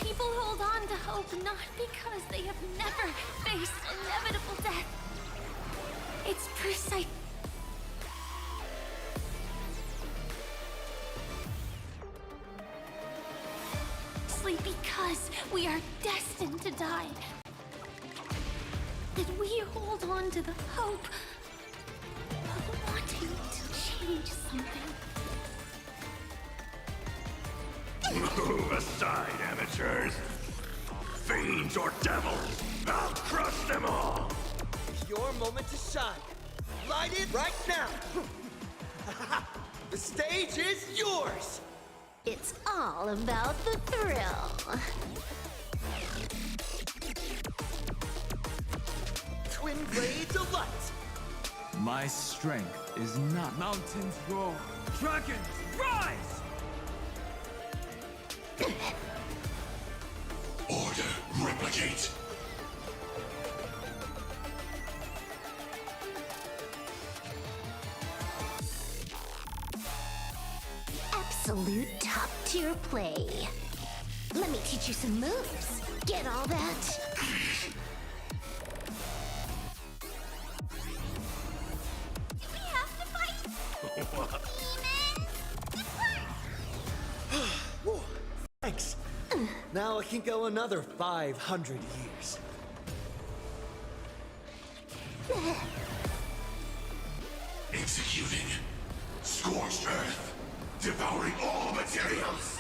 People hold on to hope not because they have never faced inevitable death. It's precisely because we are destined to die that we hold on to the hope of wanting to change something. Move aside, amateurs. Fiends or devils, I'll crush them all. Your moment to shine. Light it right now. The stage is yours. It's all about the thrill. Twin blades of light. My strength is not. Mountains roar. Dragons rise. Order, replicate. Absolute top-tier play. Let me teach you some moves. Get all that? We have to fight! Whoa, thanks. Now I can go another 500 years. Executing. Scorched earth. Devouring all materials.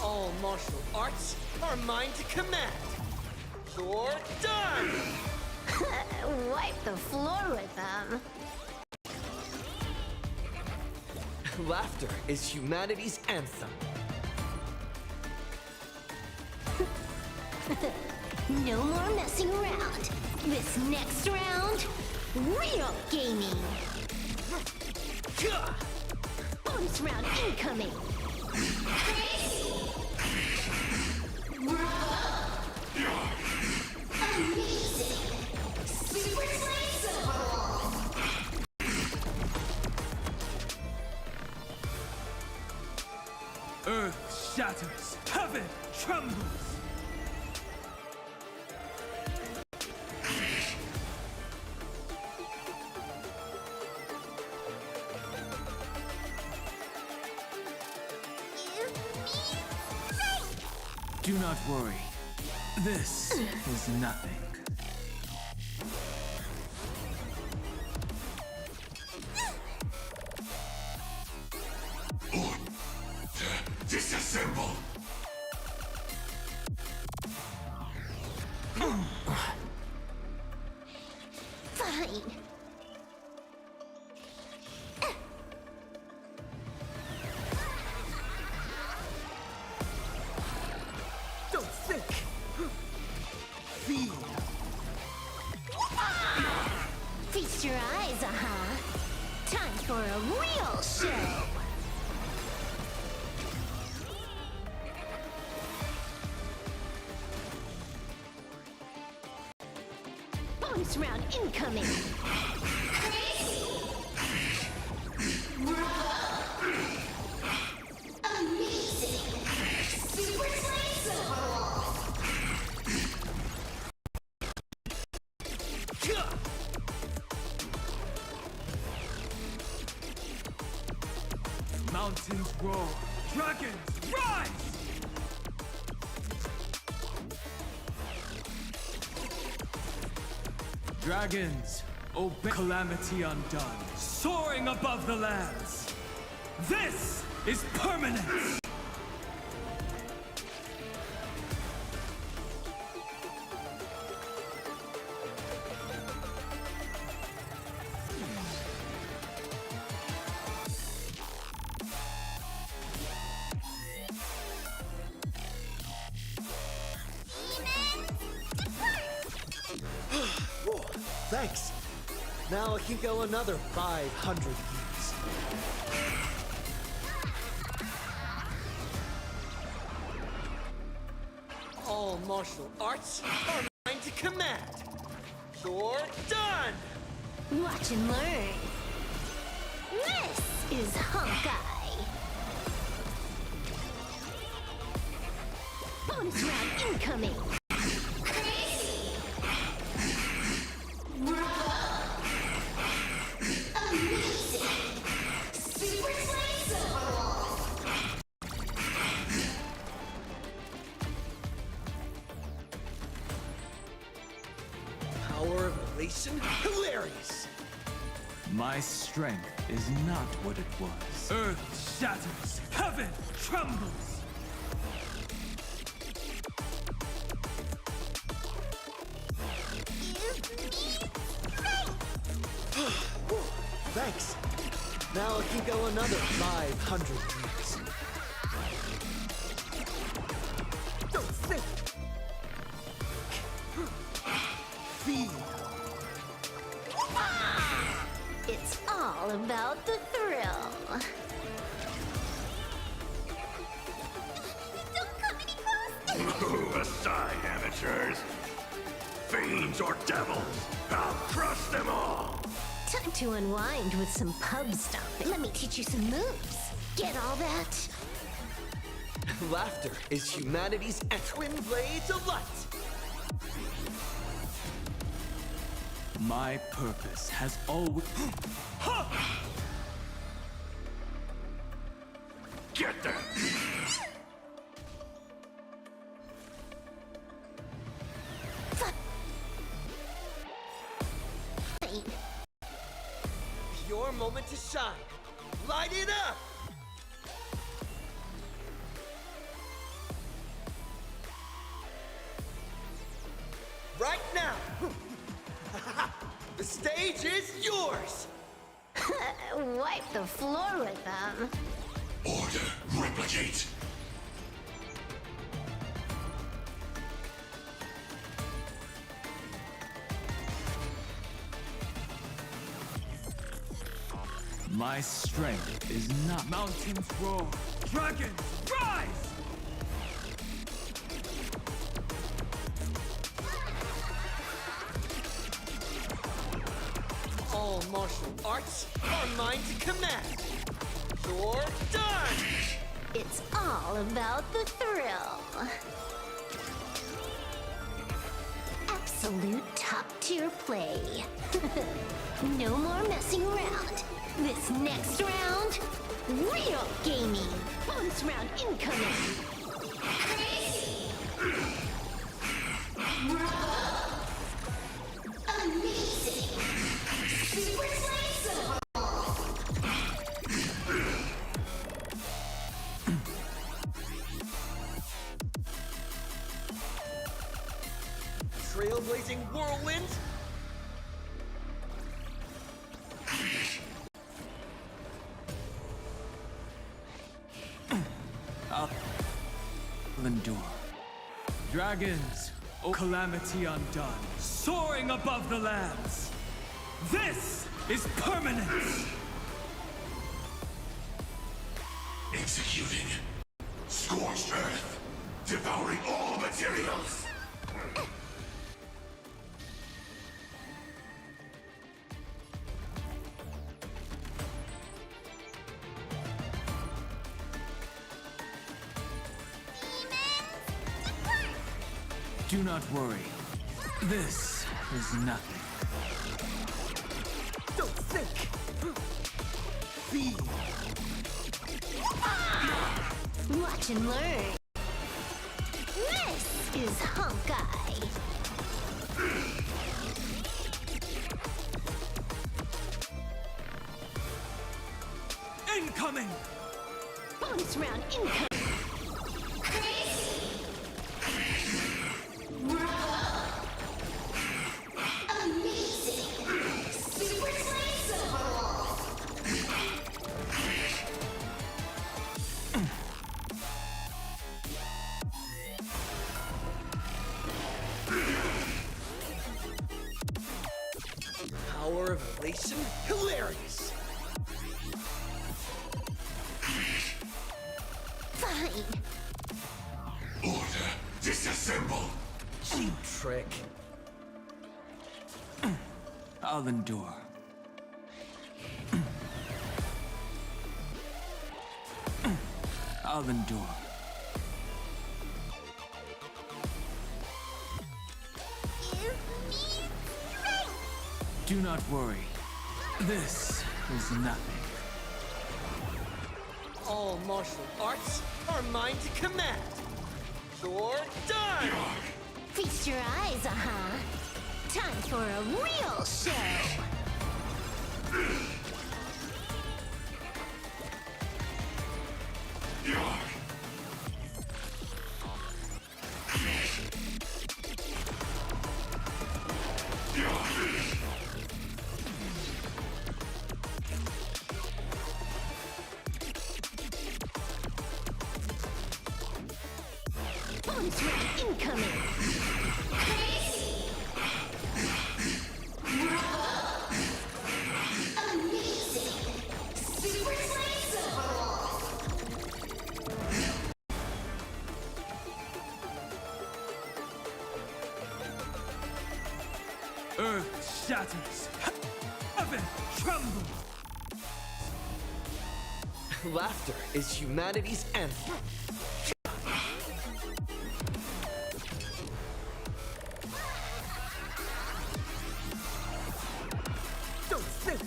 All martial arts are mine to command. You're done! Wipe the floor with them. Laughter is humanity's anthem. No more messing around. This next round, real gaming. Bonus round incoming. Amazing. Super flexible. Earth shatters, heaven trembles. Do not worry. This is nothing. Disassemble. Fine. Don't think. Feel. Feast your eyes, Time for a real show. Bonus round incoming! Amazing! Super Slice Silverwolf! Mountains roar, dragons rise! Dragons, obey calamity undone, soaring above the lands. This is permanence! Whoa, thanks. Now I can go another 500 years. All martial arts are mine to command. You're done! Watch and learn. This is Honkai. Bonus round incoming. Amazing! Super Slice Silverwolf! Power of relation? Hilarious! My strength is not what it was. Earth shatters, heaven trembles. Thanks. Now I can go another 500 years. Don't think. Feed. It's all about the thrill. Don't come any closer! Move aside, amateurs. Fiends or devils, I'll crush them all. Time to unwind with some pub stomping. Let me teach you some moves. Get all that? Laughter is humanity's twin blades of light. My purpose has always... Get them! Your moment to shine. Light it up! Right now! The stage is yours! Wipe the floor with them. Order, replicate. My strength is not... Mountains roar, dragons rise! All martial arts are mine to command. You're done! It's all about the thrill. Absolute top-tier play. No more messing around. This next round, real gaming. Bonus round incoming. Crazy. Amazing. Super Slice Silverwolf. Trailblazing whirlwind? I'll endure. Dragons, oh calamity undone, soaring above the lands. This is permanence! Executing. Scorched earth. Devouring all materials. Do not worry. This is nothing. Don't think! Feel! Watch and learn. This is Honkai. Incoming! Bonus round incoming. Power of elation? Hilarious! Fine. Order disassemble. Cheap trick. I'll endure. I'll endure. Do not worry. This is nothing. All martial arts are mine to command. You're done! Feast your eyes, Time for a real show. Bonus round incoming. Earth shatters. Heaven trembles. Laughter is humanity's anthem. Don't think!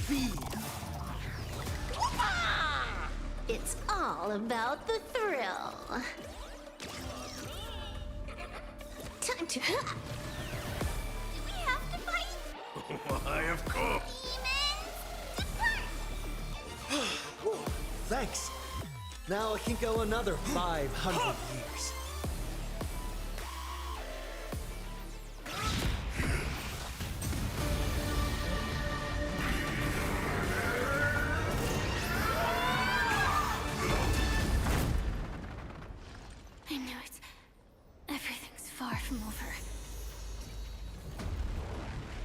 Feel! It's all about the thrill. Time to... Do we have to fight? Why, of course. Whoa, thanks. Now I can go another 500 years. I know it's... everything's far from over.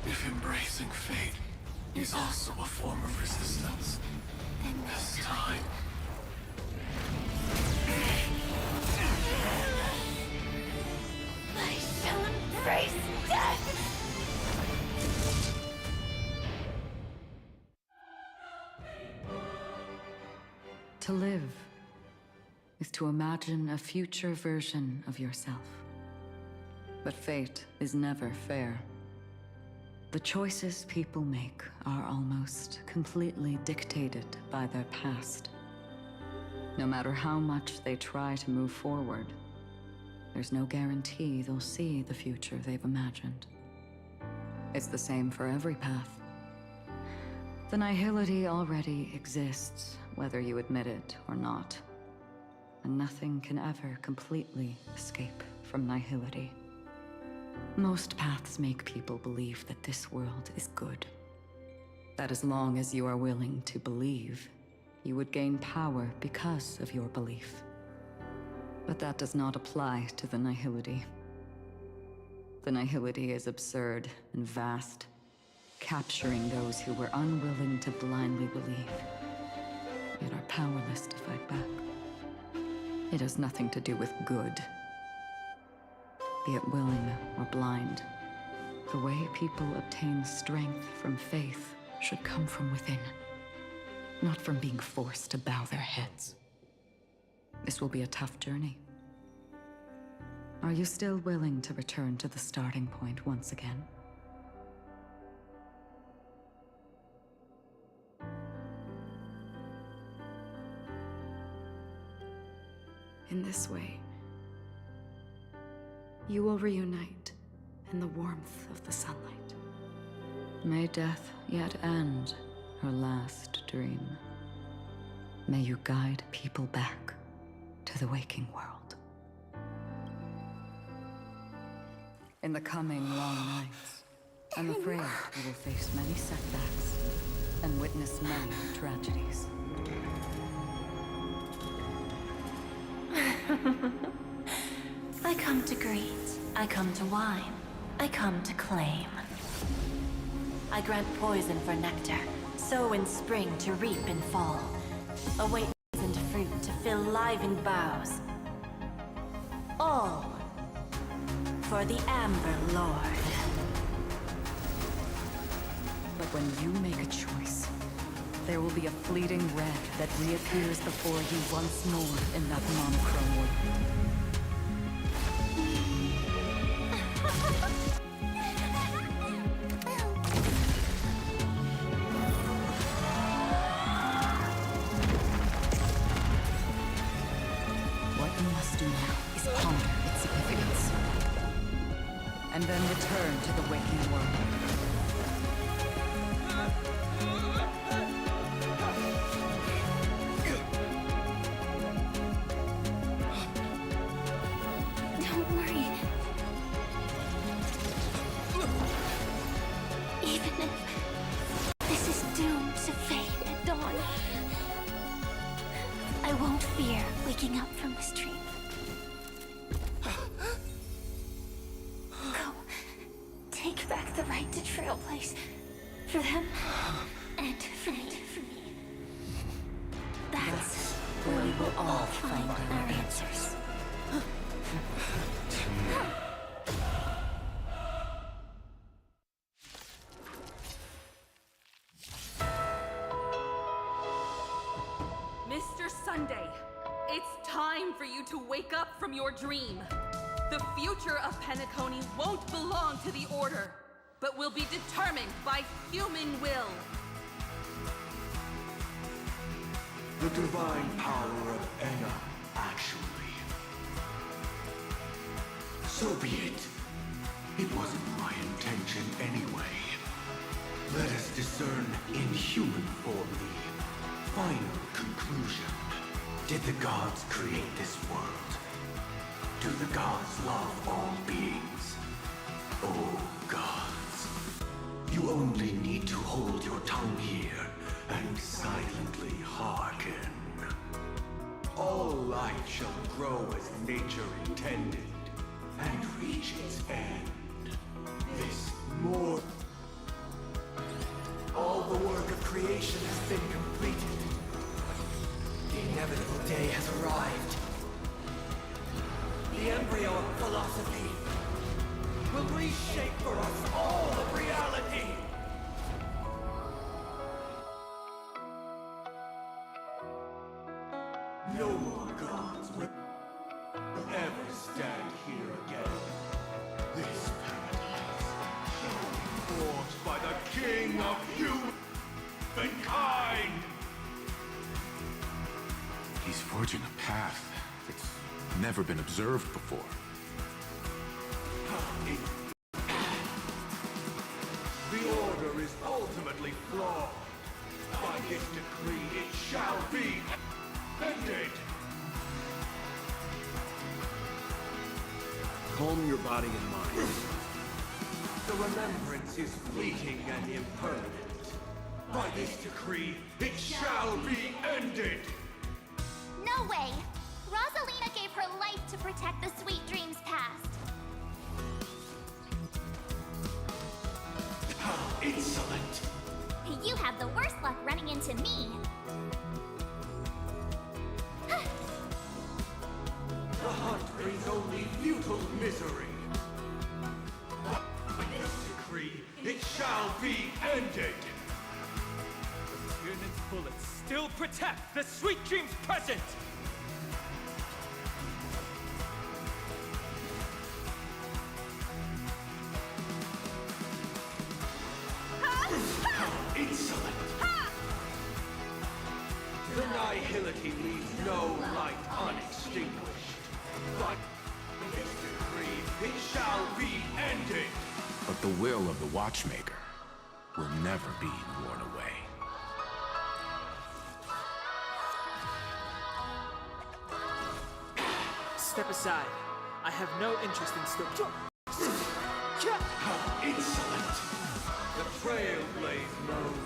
If embracing fate is also a form of resistance, Then this time. I shall embrace death! To live is to imagine a future version of yourself. But fate is never fair. The choices people make are almost completely dictated by their past. No matter how much they try to move forward, there's no guarantee they'll see the future they've imagined. It's the same for every path. The nihility already exists, whether you admit it or not. And nothing can ever completely escape from nihility. Most paths make people believe that this world is good. That as long as you are willing to believe, you would gain power because of your belief. But that does not apply to the nihility. The nihility is absurd and vast, capturing those who were unwilling to blindly believe, yet are powerless to fight back. It has nothing to do with good. Be it willing or blind, the way people obtain strength from faith should come from within, not from being forced to bow their heads. This will be a tough journey. Are you still willing to return to the starting point once again? In this way, you will reunite in the warmth of the sunlight. May death yet end her last dream. May you guide people back to the waking world. In the coming long nights, I'm afraid you will face many setbacks and witness many tragedies. I come to greet, I come to whine, I come to claim. I grant poison for nectar, sow in spring to reap in fall. Await and fruit to fill livened boughs. All for the Amber Lord. But when you make a choice, there will be a fleeting red that reappears before you once more in that monochrome world. What you must do now is ponder its significance, and then return to the waking world. Don't worry. Even if this is doomed to fade at dawn, I won't fear waking up from this dream. Go. Take back the right to Trailblaze. For them, and for me. That's where we will all find our answers. Mr. Sunday, it's time for you to wake up from your dream. The future of Penacony won't belong to the Order, but will be determined by human will. The divine power of Enna, actually. So be it. It wasn't my intention anyway. Let us discern in human form the final conclusion. Did the gods create this world? Do the gods love all beings? Oh, gods. You only need to hold your tongue here and silently hearken. All life shall grow as nature intended and reach its end. This more. All the work of creation has been completed. The inevitable day has arrived. The embryo of philosophy will reshape for us all of reality. No more gods will ever stand here again. This paradise shall be forged by the King of humankind. He's forging a path that's never been observed before. The order is ultimately flawed. By this decree, it shall be ended. Calm your body and mind. The remembrance is fleeting and impermanent. By this decree, it shall be ended. No way! Rosalina gave her life to protect the sweet dreams past. How insolent! You have the worst luck running into me. The hunt brings only futile misery. By this decree, it shall be ended. Tyrannid's bullets still protect the sweet dreams present! The nihility leaves no light unextinguished. But this decree, it shall be ended. But the will of the Watchmaker will never be worn away. Step aside. I have no interest in still. How insolent! The Trailblaze mode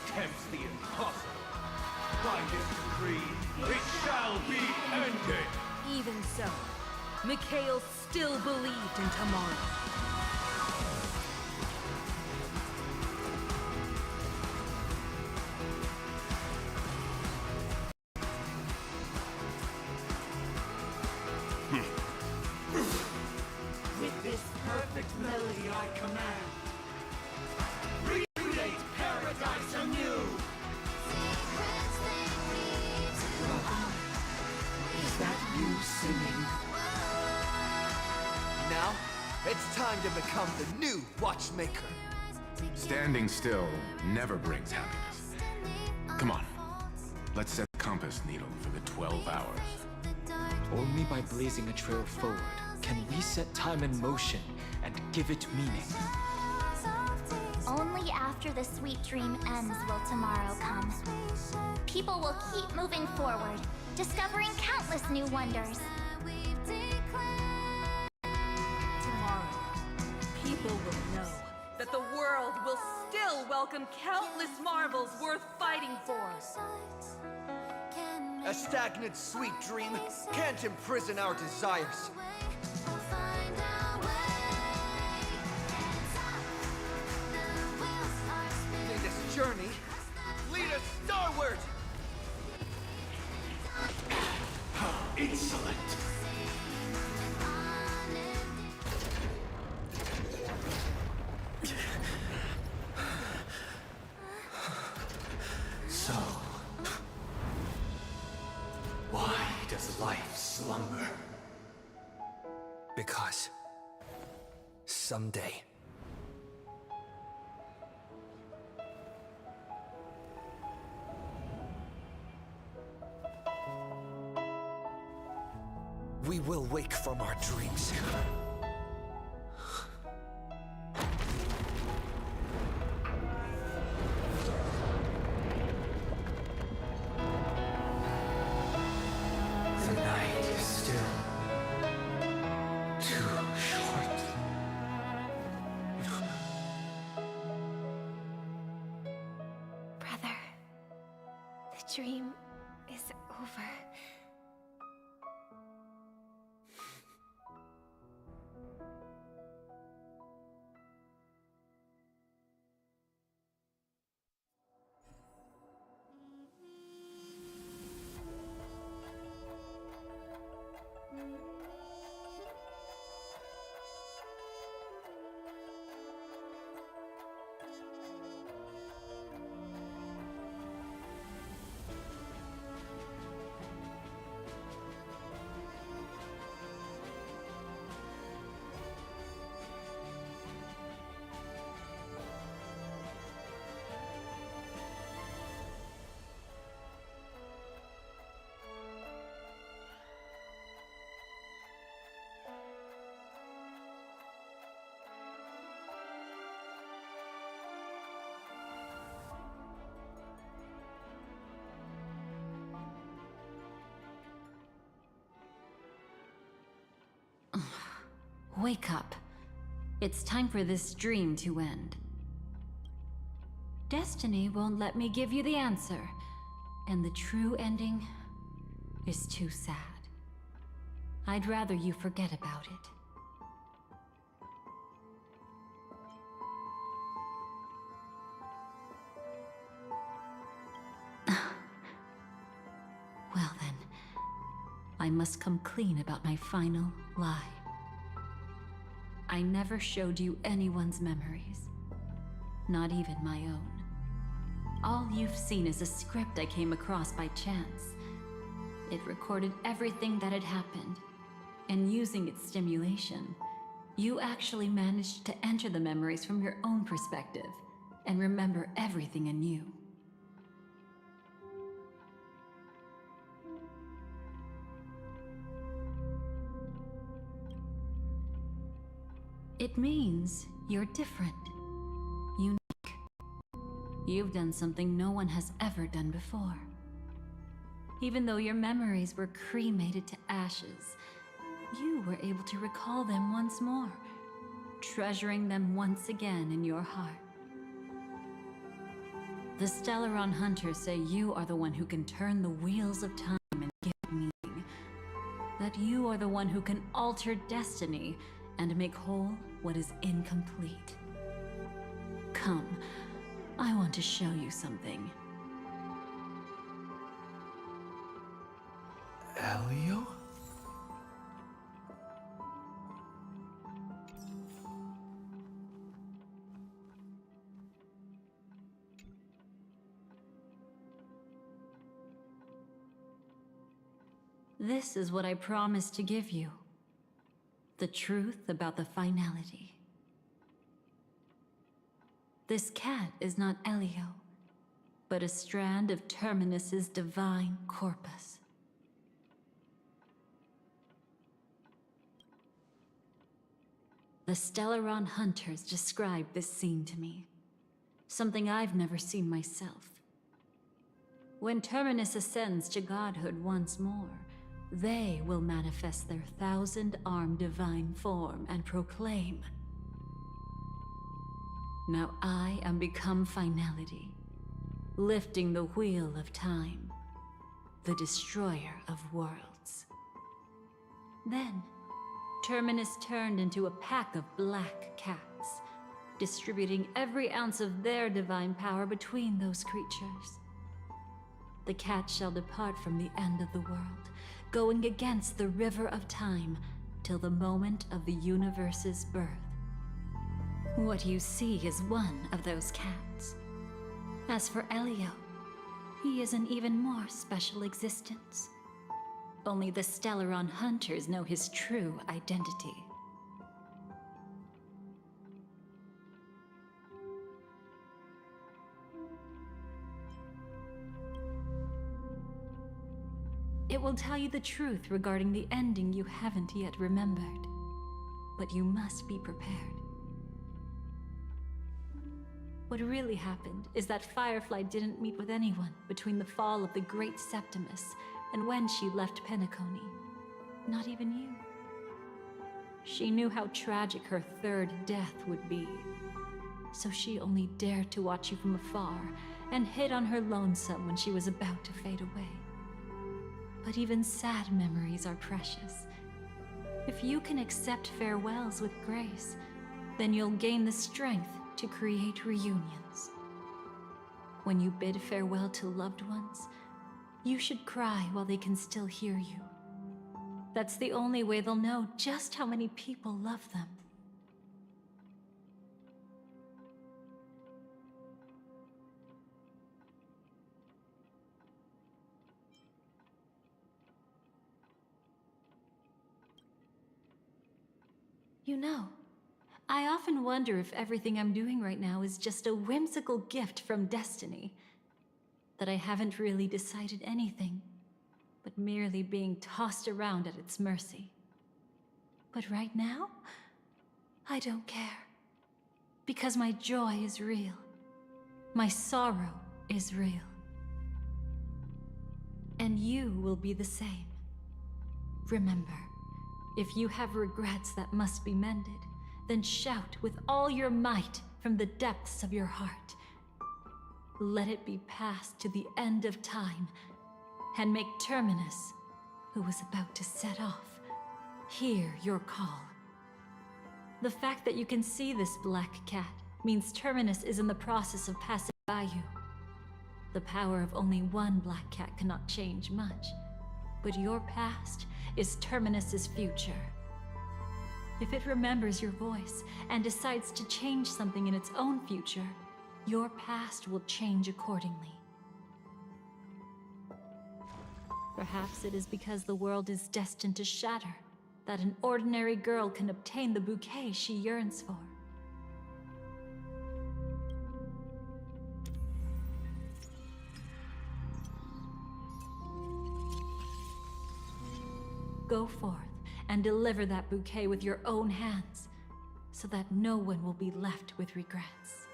attempts the impossible. By this decree, it shall be ended! Even so, Mikhail still believed in tomorrow. With this perfect melody I command, recreate paradise anew! Is that you singing? Now, it's time to become the new Watchmaker. Standing still never brings happiness. Come on, let's set the compass needle for the 12 hours. Only by blazing a trail forward can we set time in motion and give it meaning. Only after the sweet dream ends will tomorrow come. People will keep moving forward, discovering countless new wonders. Tomorrow, people will know that the world will still welcome countless marvels worth fighting for. A stagnant sweet dream can't imprison our desires. May this journey lead us starward! How insolent! So, why does life slumber? Because someday we will wake from our dreams. The night is still too short. Brother, the dream is over. Wake up. It's time for this dream to end. Destiny won't let me give you the answer, and the true ending is too sad. I'd rather you forget about it. Well then, I must come clean about my final lie. I never showed you anyone's memories, not even my own. All you've seen is a script I came across by chance. It recorded everything that had happened, and using its stimulation, you actually managed to enter the memories from your own perspective and remember everything anew. It means you're different, unique. You've done something no one has ever done before. Even though your memories were cremated to ashes, you were able to recall them once more, treasuring them once again in your heart. The Stellaron Hunters say you are the one who can turn the wheels of time and give meaning. That you are the one who can alter destiny and make whole what is incomplete. Come, I want to show you something. Elio? This is what I promised to give you. The truth about the finality. This cat is not Elio, but a strand of Terminus's divine corpus. The Stellaron Hunters described this scene to me. Something I've never seen myself. When Terminus ascends to godhood once more, they will manifest their 1,000-armed divine form and proclaim, "Now I am become finality, lifting the wheel of time, the destroyer of worlds." Then, Terminus turned into a pack of black cats, distributing every ounce of their divine power between those creatures. The cat shall depart from the end of the world, going against the river of time till the moment of the universe's birth. What you see is one of those cats. As for Elio, he is an even more special existence. Only the Stellaron Hunters know his true identity. It will tell you the truth regarding the ending you haven't yet remembered. But you must be prepared. What really happened is that Firefly didn't meet with anyone between the fall of the Great Septimus and when she left Penacony. Not even you. She knew how tragic her third death would be. So she only dared to watch you from afar and hid on her lonesome when she was about to fade away. But even sad memories are precious. If you can accept farewells with grace, then you'll gain the strength to create reunions. When you bid farewell to loved ones, you should cry while they can still hear you. That's the only way they'll know just how many people love them. You know, I often wonder if everything I'm doing right now is just a whimsical gift from destiny. That I haven't really decided anything, but merely being tossed around at its mercy. But right now, I don't care. Because my joy is real. My sorrow is real. And you will be the same. Remember, if you have regrets that must be mended, then shout with all your might from the depths of your heart. Let it be passed to the end of time, and make Terminus, who was about to set off, hear your call. The fact that you can see this black cat means Terminus is in the process of passing by you. The power of only one black cat cannot change much, but your past is Terminus's future. If it remembers your voice and decides to change something in its own future, your past will change accordingly. Perhaps it is because the world is destined to shatter that an ordinary girl can obtain the bouquet she yearns for. Go forth and deliver that bouquet with your own hands. so that no one will be left with regrets.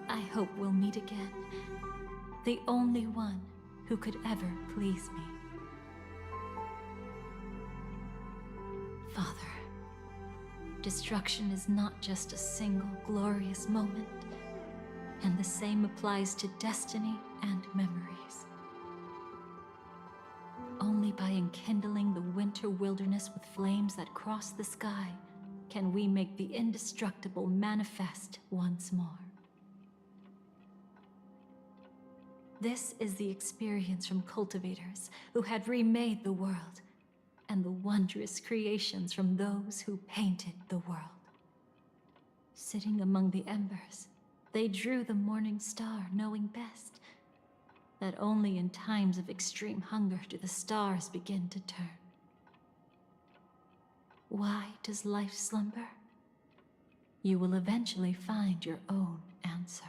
I hope we'll meet again. The only one who could ever please me. Father, destruction is not just a single glorious moment, and the same applies to destiny and memories. Only by enkindling the winter wilderness with flames that cross the sky can we make the indestructible manifest once more. This is the experience from cultivators who had remade the world, and the wondrous creations from those who painted the world. Sitting among the embers, they drew the morning star, knowing best that only in times of extreme hunger do the stars begin to turn. Why does life slumber? You will eventually find your own answer.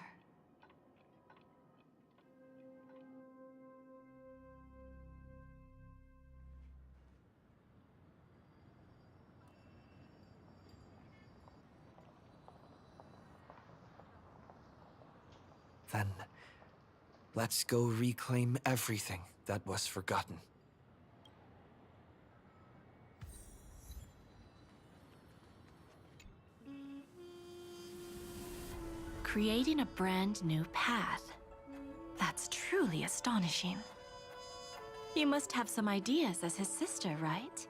Then, let's go reclaim everything that was forgotten. Creating a brand new path. That's truly astonishing. You must have some ideas as his sister, right?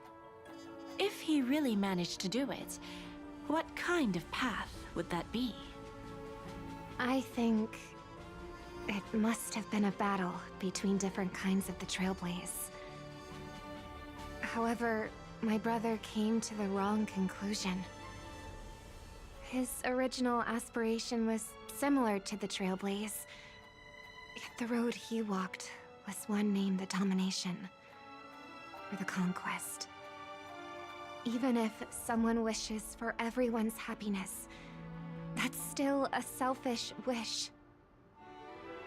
If he really managed to do it, what kind of path would that be? I think it must have been a battle between different kinds of the Trailblaze. However, my brother came to the wrong conclusion. His original aspiration was similar to the Trailblaze, yet the road he walked was one named the Domination, or the Conquest. Even if someone wishes for everyone's happiness, that's still a selfish wish.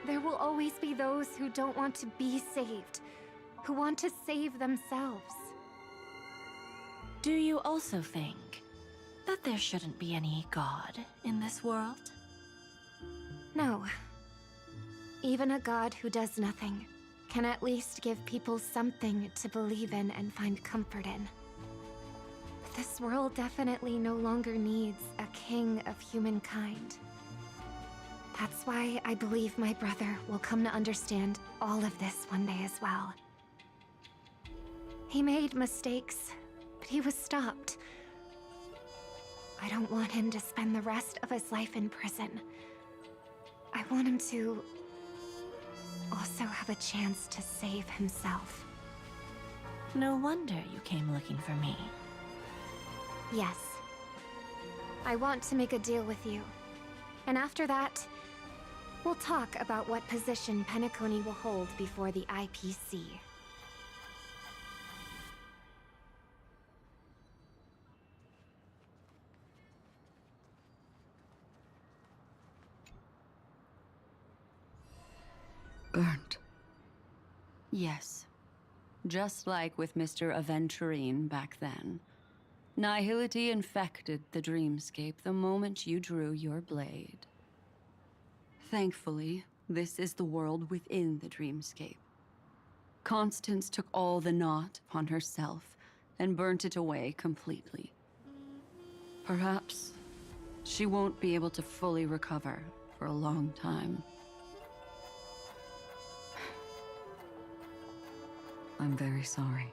There will always be those who don't want to be saved, who want to save themselves. Do you also think that there shouldn't be any god in this world? No. Even a god who does nothing can at least give people something to believe in and find comfort in. But this world definitely no longer needs a king of humankind. That's why I believe my brother will come to understand all of this one day as well. He made mistakes, but he was stopped. I don't want him to spend the rest of his life in prison. I want him to also have a chance to save himself. No wonder you came looking for me. Yes. I want to make a deal with you. And after that, we'll talk about what position Penacony will hold before the IPC. Burnt. Yes. Just like with Mr. Aventurine back then. Nihility infected the dreamscape the moment you drew your blade. Thankfully, this is the world within the dreamscape. Constance took all the knot upon herself and burnt it away completely. Perhaps she won't be able to fully recover for a long time. I'm very sorry.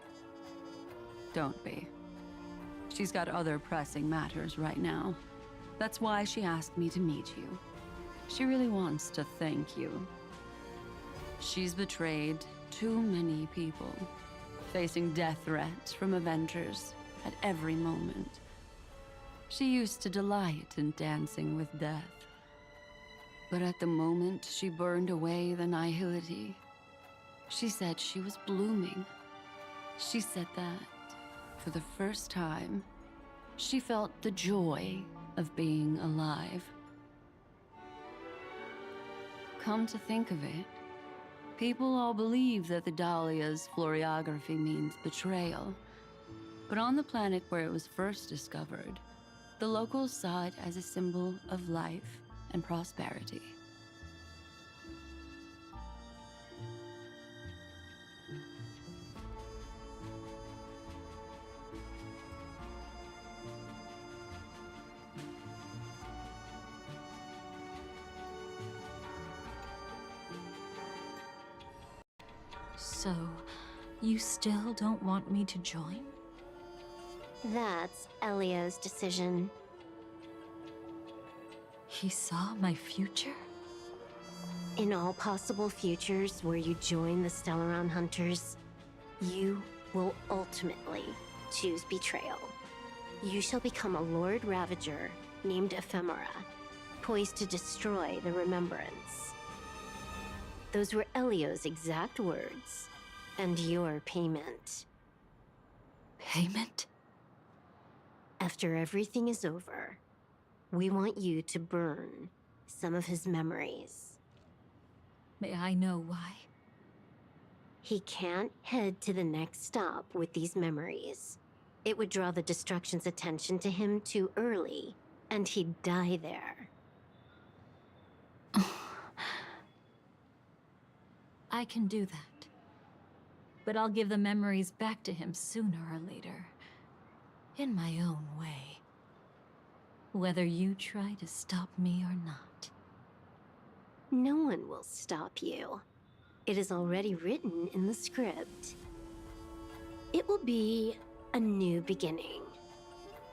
Don't be. She's got other pressing matters right now. That's why she asked me to meet you. She really wants to thank you. She's betrayed too many people, facing death threats from Avengers at every moment. She used to delight in dancing with death. But at the moment she burned away the nihility, she said she was blooming. She said that, for the first time, she felt the joy of being alive. Come to think of it, People all believe that the Dahlia's floriography means betrayal. But on the planet where it was first discovered, the locals saw it as a symbol of life and prosperity. So, you still don't want me to join? That's Elio's decision. He saw my future? In all possible futures where you join the Stellaron Hunters, you will ultimately choose betrayal. You shall become a Lord Ravager named Ephemera, poised to destroy the Remembrance. Those were Elio's exact words, and your payment. Payment? After everything is over, we want you to burn some of his memories. May I know why? He can't head to the next stop with these memories. It would draw the Destruction's attention to him too early, and he'd die there. I can do that. But I'll give the memories back to him sooner or later. In my own way. Whether you try to stop me or not. No one will stop you. It is already written in the script. It will be a new beginning.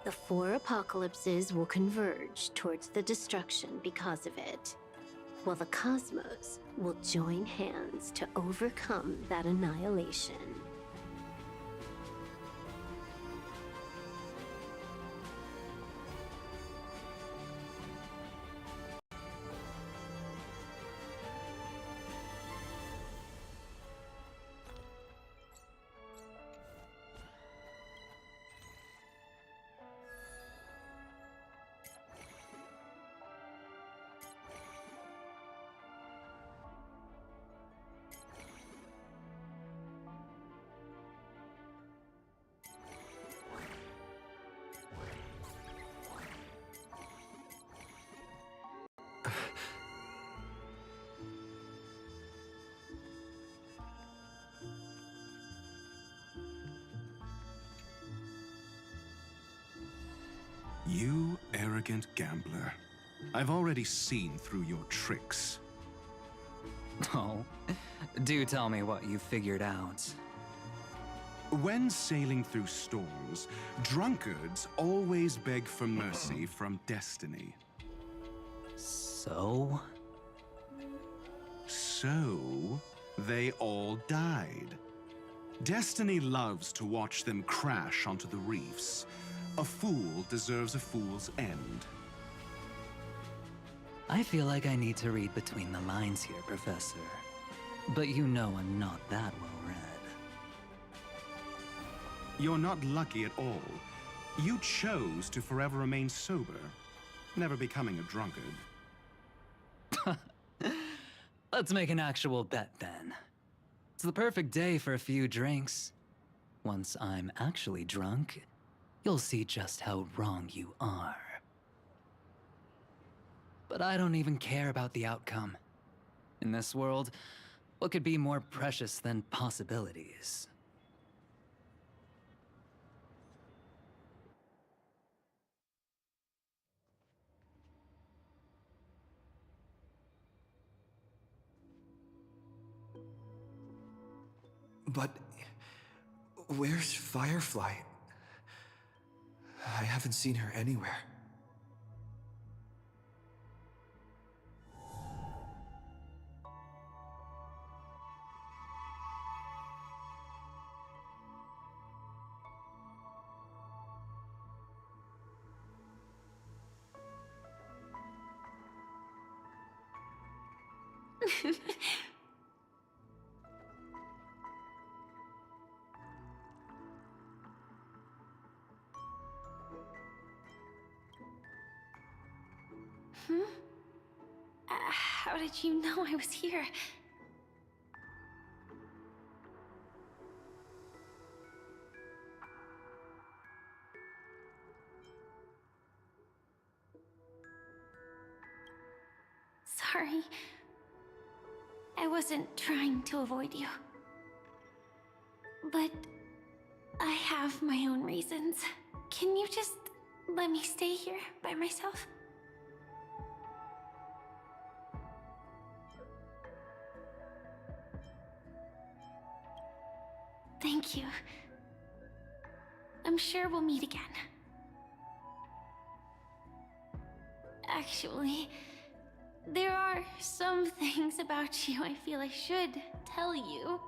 The 4 apocalypses will converge towards the destruction because of it, while the cosmos will join hands to overcome that annihilation. You arrogant gambler. I've already seen through your tricks. Oh, do tell me what you figured out. When sailing through storms, drunkards always beg for mercy from destiny. So? So, they all died. Destiny loves to watch them crash onto the reefs. A fool deserves a fool's end. I feel like I need to read between the lines here, Professor. But you know I'm not that well read. You're not lucky at all. You chose to forever remain sober, never becoming a drunkard. Let's make an actual bet then. It's the perfect day for a few drinks. Once I'm actually drunk, you'll see just how wrong you are. But I don't even care about the outcome. In this world, what could be more precious than possibilities? But where's Firefly? I haven't seen her anywhere. How did you know I was here? sorry. I wasn't trying to avoid you. But I have my own reasons. Can you just let me stay here by myself? Thank you. I'm sure we'll meet again. Actually, there are some things about you I feel I should tell you.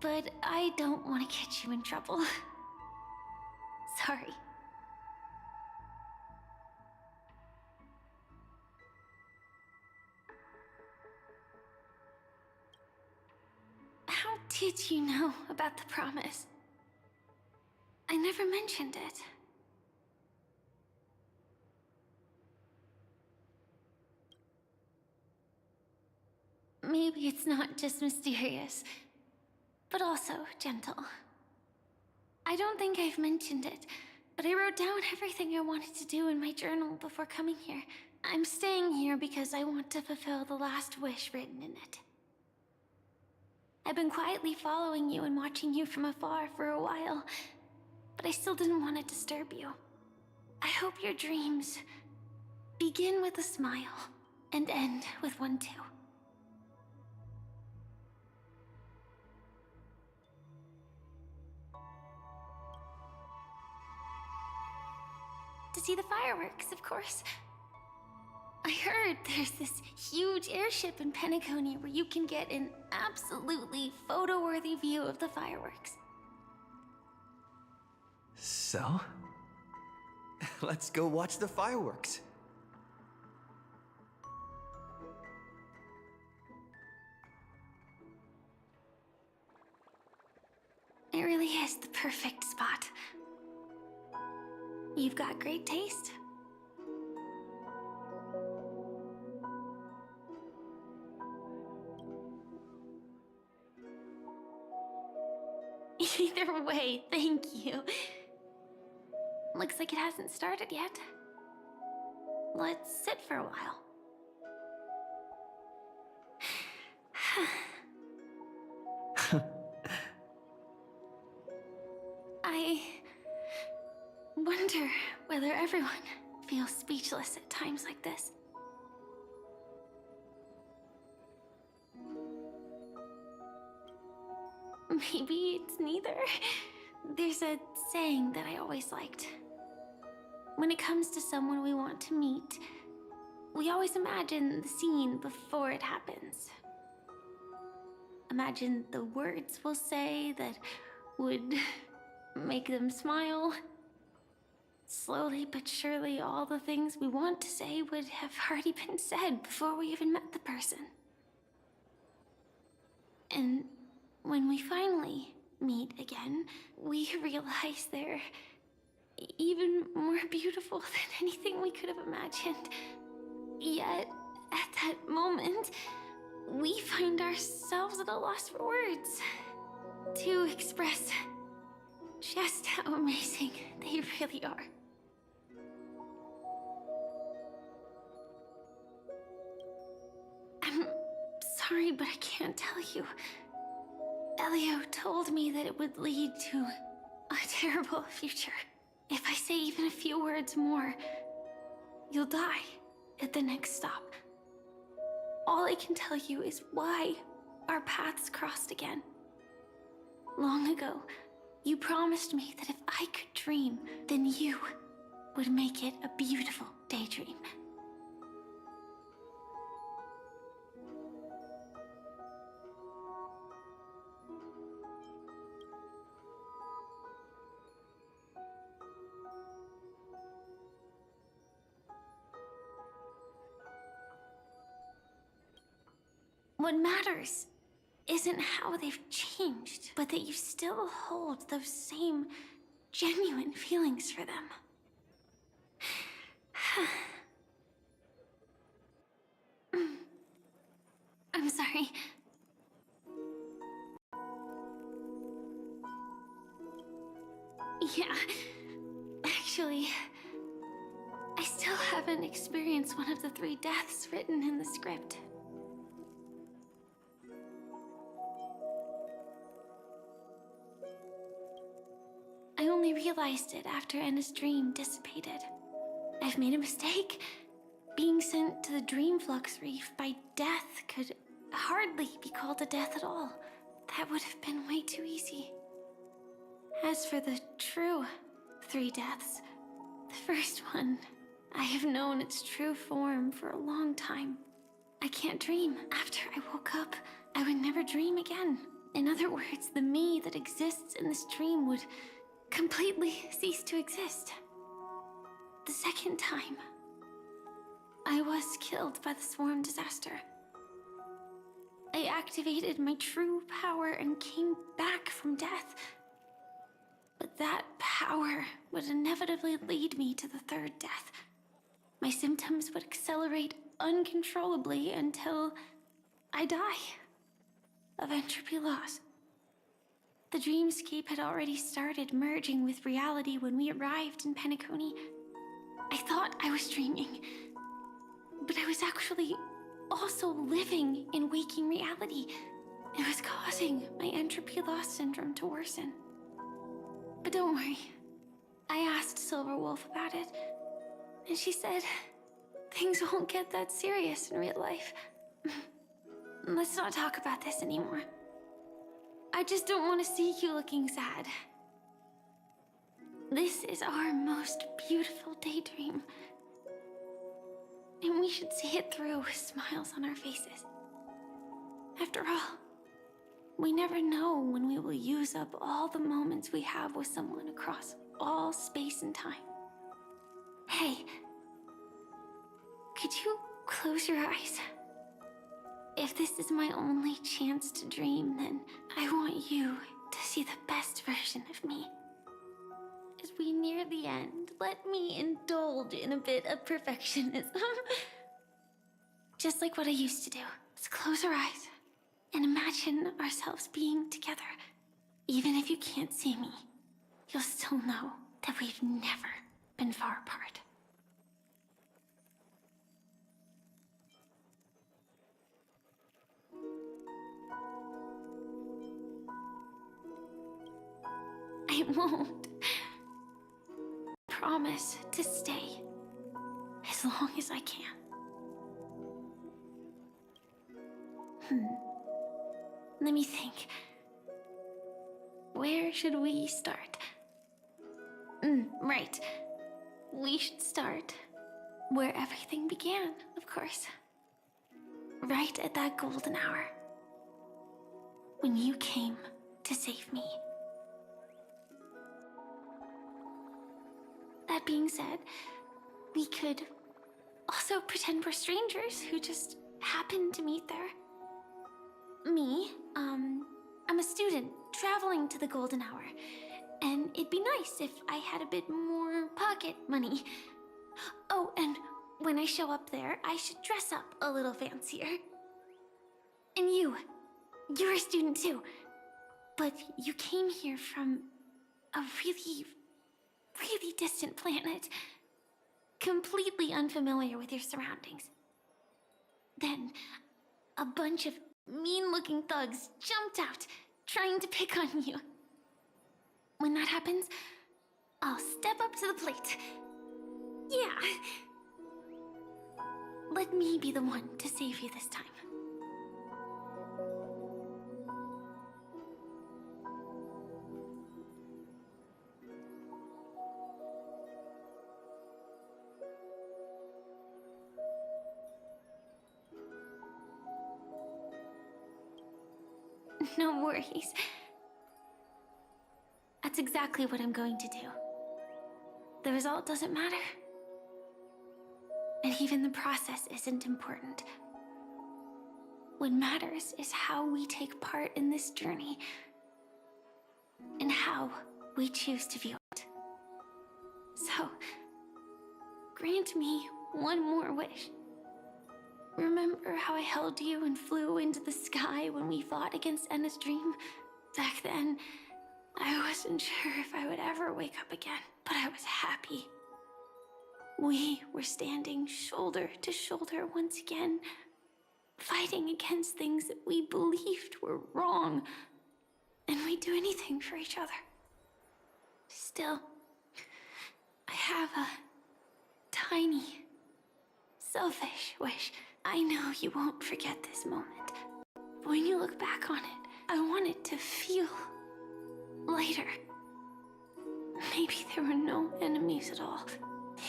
But I don't want to get you in trouble. Sorry. How did you know about the promise? I never mentioned it. Maybe it's not just mysterious, but also gentle. I don't think I've mentioned it, but I wrote down everything I wanted to do in my journal before coming here. I'm staying here because I want to fulfill the last wish written in it. I've been quietly following you and watching you from afar for a while, but I still didn't want to disturb you. I hope your dreams begin with a smile and end with one too. To see the fireworks, of course. I heard there's this huge airship in Penacony where you can get an absolutely photo-worthy view of the fireworks. So? Let's go watch the fireworks. It really is the perfect spot. You've got great taste. Either way, thank you. Looks like it hasn't started yet. Let's sit for a while. I wonder whether everyone feels speechless at times like this. Maybe it's neither. There's a saying that I always liked. When it comes to someone we want to meet, we always imagine the scene before it happens. Imagine the words we'll say that would make them smile. Slowly but surely, all the things we want to say would have already been said before we even met the person. And when we finally meet again, we realize they're even more beautiful than anything we could have imagined. Yet, at that moment, we find ourselves at a loss for words to express just how amazing they really are. I'm sorry, but I can't tell you. Elio told me that it would lead to a terrible future. If I say even a few words more, you'll die at the next stop. All I can tell you is why our paths crossed again. Long ago, you promised me that if I could dream, then you would make it a beautiful daydream. What matters isn't how they've changed, but that you still hold those same genuine feelings for them. I'm sorry. Yeah, actually, I I still haven't experienced one of the 3 deaths written in the script. I only realized it after Anna's dream dissipated. I've made a mistake. Being sent to the Dream Flux Reef by death could hardly be called a death at all. That would have been way too easy. As for the true 3 deaths, the first one, I have known its true form for a long time. I can't dream. After I woke up, I would never dream again. In other words, the me that exists in this dream would completely cease to exist. The second time, I was killed by the swarm disaster. I activated my true power and came back from death. But that power would inevitably lead me to the 3rd death. My symptoms would accelerate uncontrollably until I die of entropy loss. The dreamscape had already started merging with reality when we arrived in Penacony. I thought I was dreaming, but I was actually also living in waking reality. It was causing my entropy loss syndrome to worsen. But don't worry, I asked Silver Wolf about it, and she said things won't get that serious in real life. Let's not talk about this anymore. I just don't want to see you looking sad. This is our most beautiful daydream, and we should see it through with smiles on our faces. After all, we never know when we will use up all the moments we have with someone across all space and time. Hey, could you close your eyes? If this is my only chance to dream, then I want you to see the best version of me. As we near the end, let me indulge in a bit of perfectionism. Just like what I used to do. Let's close our eyes and imagine ourselves being together. Even if you can't see me, you'll still know that we've never been far apart. I won't promise to stay as long as I can. Let me think. Where should we start? Right. We should start where everything began, of course. Right at that golden hour. When you came to save me. That being said, we could also pretend we're strangers who just happened to meet there. Me, I'm a student traveling to the golden hour, and it'd be nice if I had a bit more pocket money. Oh, and when I show up there, I should dress up a little fancier. And you're a student too, but you came here from a really distant planet, completely unfamiliar with your surroundings. Then, a bunch of mean-looking thugs jumped out, trying to pick on you. When that happens, I'll step up to the plate. Yeah. Let me be the one to save you this time. No worries. That's exactly what I'm going to do. The result doesn't matter. And even the process isn't important. What matters is how we take part in this journey. And how we choose to view it. So, grant me one more wish. Remember how I held you and flew into the sky when we fought against Enna's dream? Back then, I wasn't sure if I would ever wake up again, but I was happy. We were standing shoulder to shoulder once again, fighting against things that we believed were wrong, and we'd do anything for each other. Still, I have a tiny, selfish wish. I know you won't forget this moment, but when you look back on it, I want it to feel lighter. Maybe there were no enemies at all.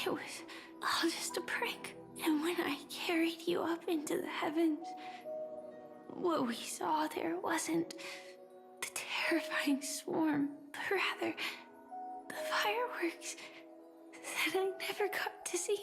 It was all just a prank. And when I carried you up into the heavens, what we saw there wasn't the terrifying swarm, but rather the fireworks that I never got to see.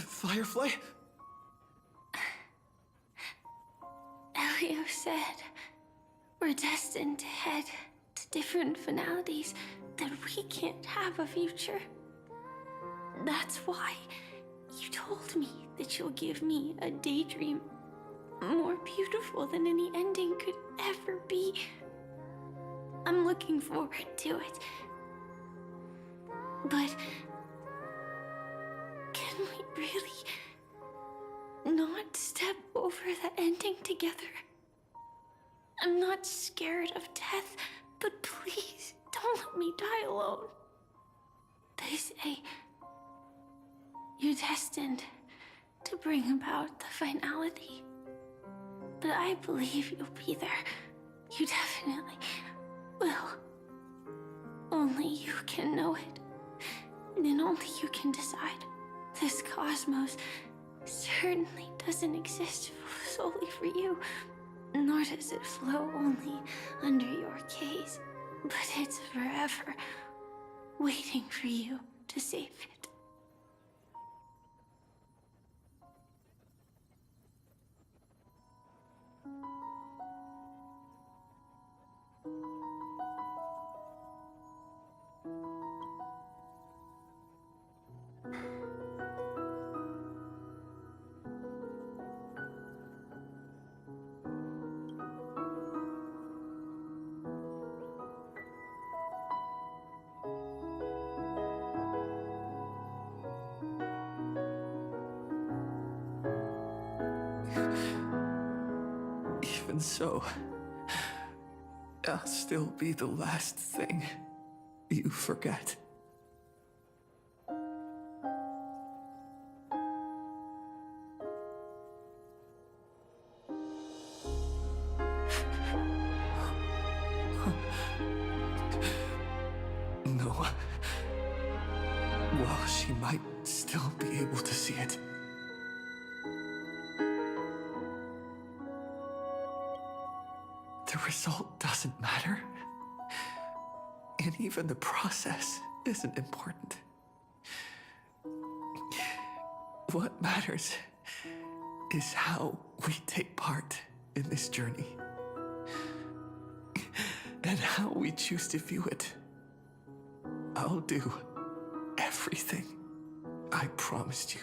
Firefly? Elio said we're destined to head to different finalities, that we can't have a future. That's why you told me that you'll give me a daydream more beautiful than any ending could ever be. I'm looking forward to it. But can we really not step over the ending together? I'm not scared of death, but please don't let me die alone. They say you're destined to bring about the finality, but I believe you'll be there. You definitely will. Only you can know it, and only you can decide. This cosmos certainly doesn't exist solely for you, nor does it flow only under your gaze, but it's forever waiting for you to save it. Even so, I'll still be the last thing you forget. No. Well, she might still be able to see it. The result doesn't matter. And even the process isn't important. What matters is how we take part in this journey. And how we choose to view it. I'll do everything I promised you.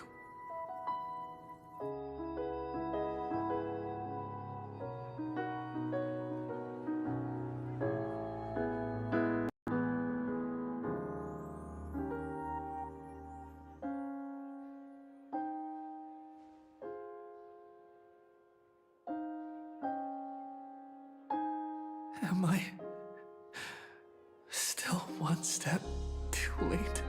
Am I still one step too late?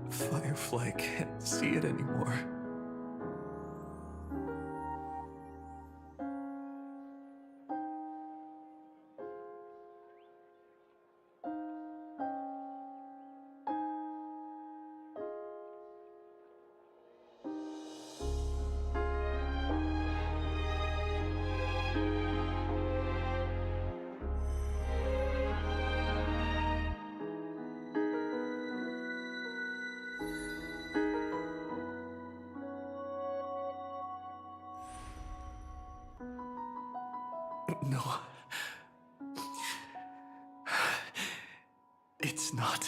Firefly can't see it anymore. No. It's not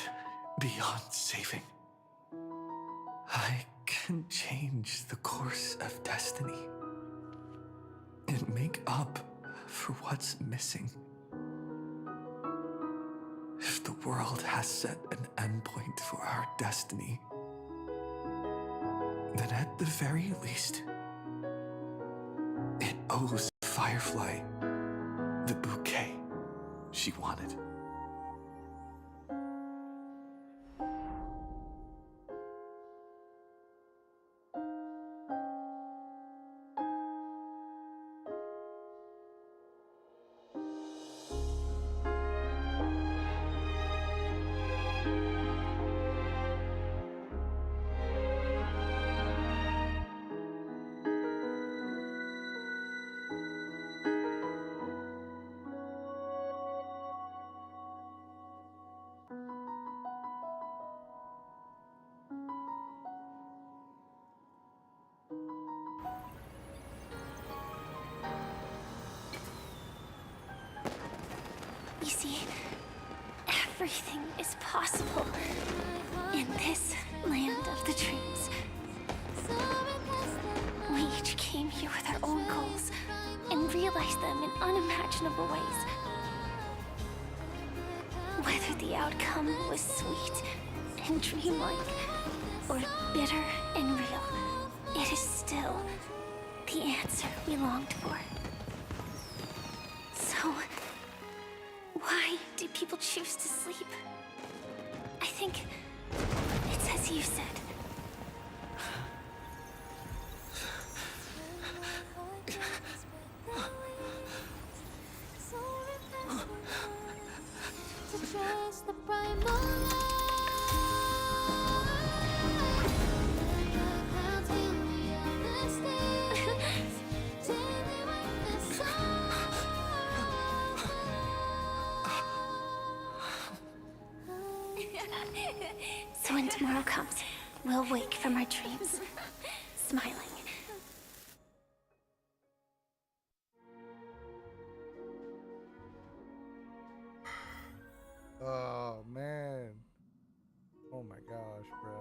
beyond saving. I can change the course of destiny and make up for what's missing. If the world has set an endpoint for our destiny, then at the very least, it owes Firefly the bouquet she wanted. You see, everything is possible in this land of the dreams. We each came here with our own goals and realized them in unimaginable ways. Whether the outcome was sweet and dreamlike or bitter and real, it is still the answer we longed for. So, why do people choose to sleep? I think it's as you said. So when tomorrow comes, we'll wake from our dreams, smiling. Oh man. Oh my gosh, bro.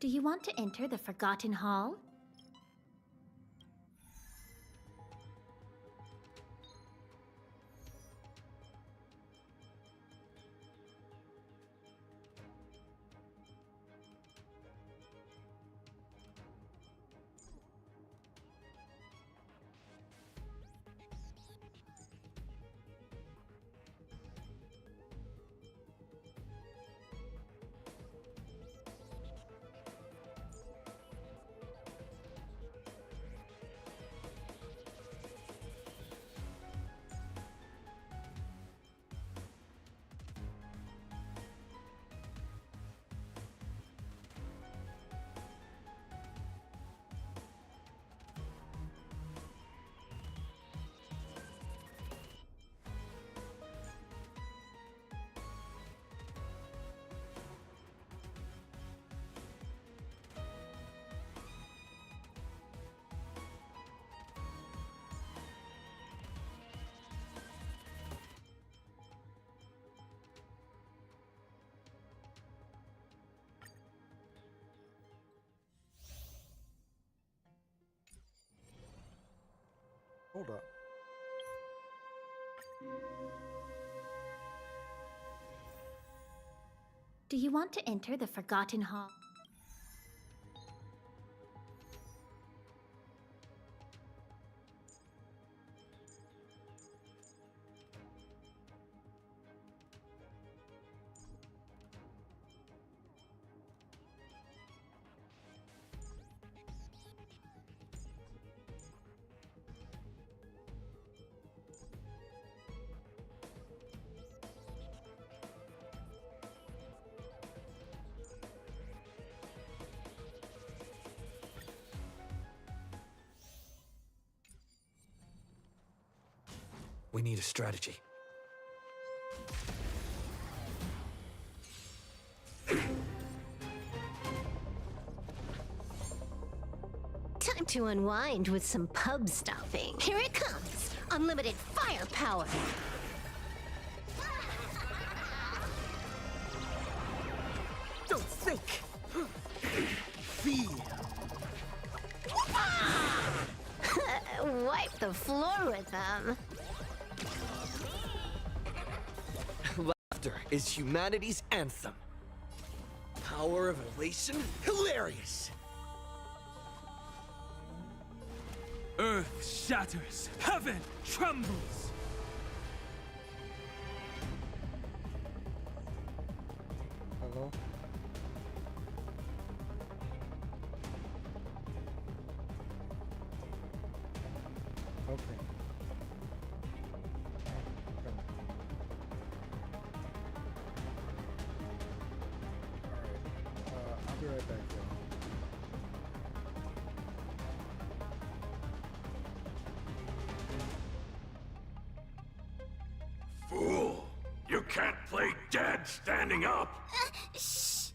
Do you want to enter the Forgotten Hall? Hold up. Do you want to enter the Forgotten Hall? We need a strategy. Time to unwind with some pub stomping. Here it comes! Unlimited firepower! Don't think! Feel! Wipe the floor with them. Laughter is humanity's anthem. Power of elation? Hilarious! Earth shatters, heaven trembles. Hello? Okay. Alright. I'll be right back, y'all. Fool! You can't play dead standing up! Shh!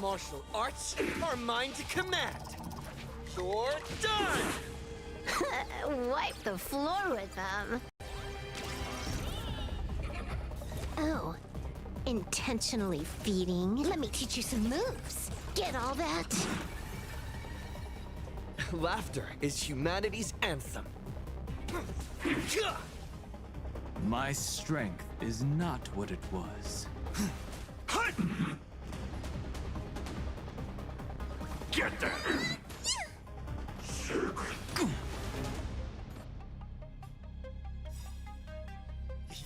martial arts are mine to command. You're done! Wipe the floor with them. Oh, intentionally feeding. Let me teach you some moves. Get all that? Laughter is humanity's anthem. My strength is not what it was. Get there!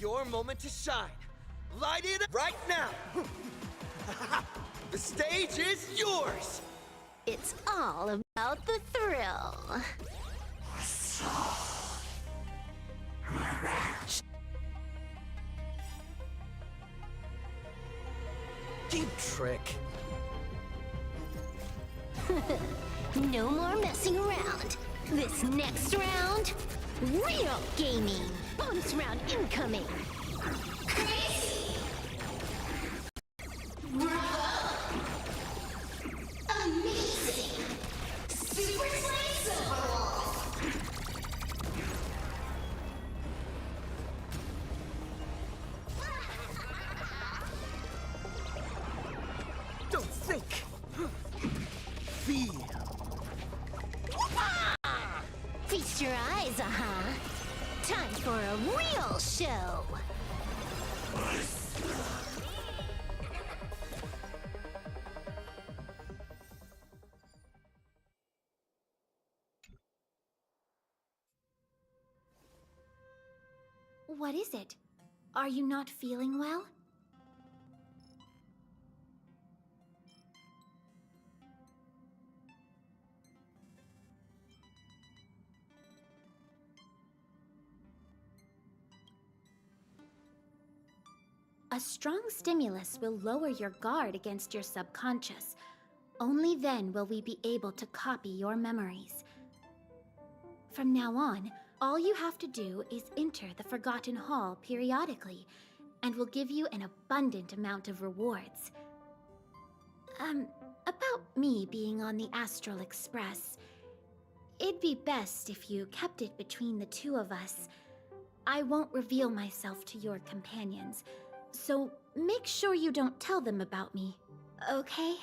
Your moment to shine. Light it up right now. The stage is yours. It's all about the thrill. Deep trick. No more messing around. This next round, real gaming. Bonus round incoming. Crazy. Bravo. Amazing. Super Slay Silverwolf. Don't think. Feel. Feast your eyes, Time for a real show. What is it? Are you not feeling well? A strong stimulus will lower your guard against your subconscious. Only then will we be able to copy your memories. From now on, all you have to do is enter the Forgotten Hall periodically, and we'll give you an abundant amount of rewards. About me being on the Astral Express. It'd be best if you kept it between the two of us. I won't reveal myself to your companions, so make sure you don't tell them about me, okay?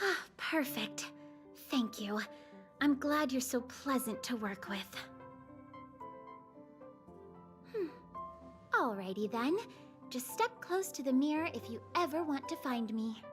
Ah, perfect. Thank you. I'm glad you're so pleasant to work with. Alrighty then. Just step close to the mirror if you ever want to find me.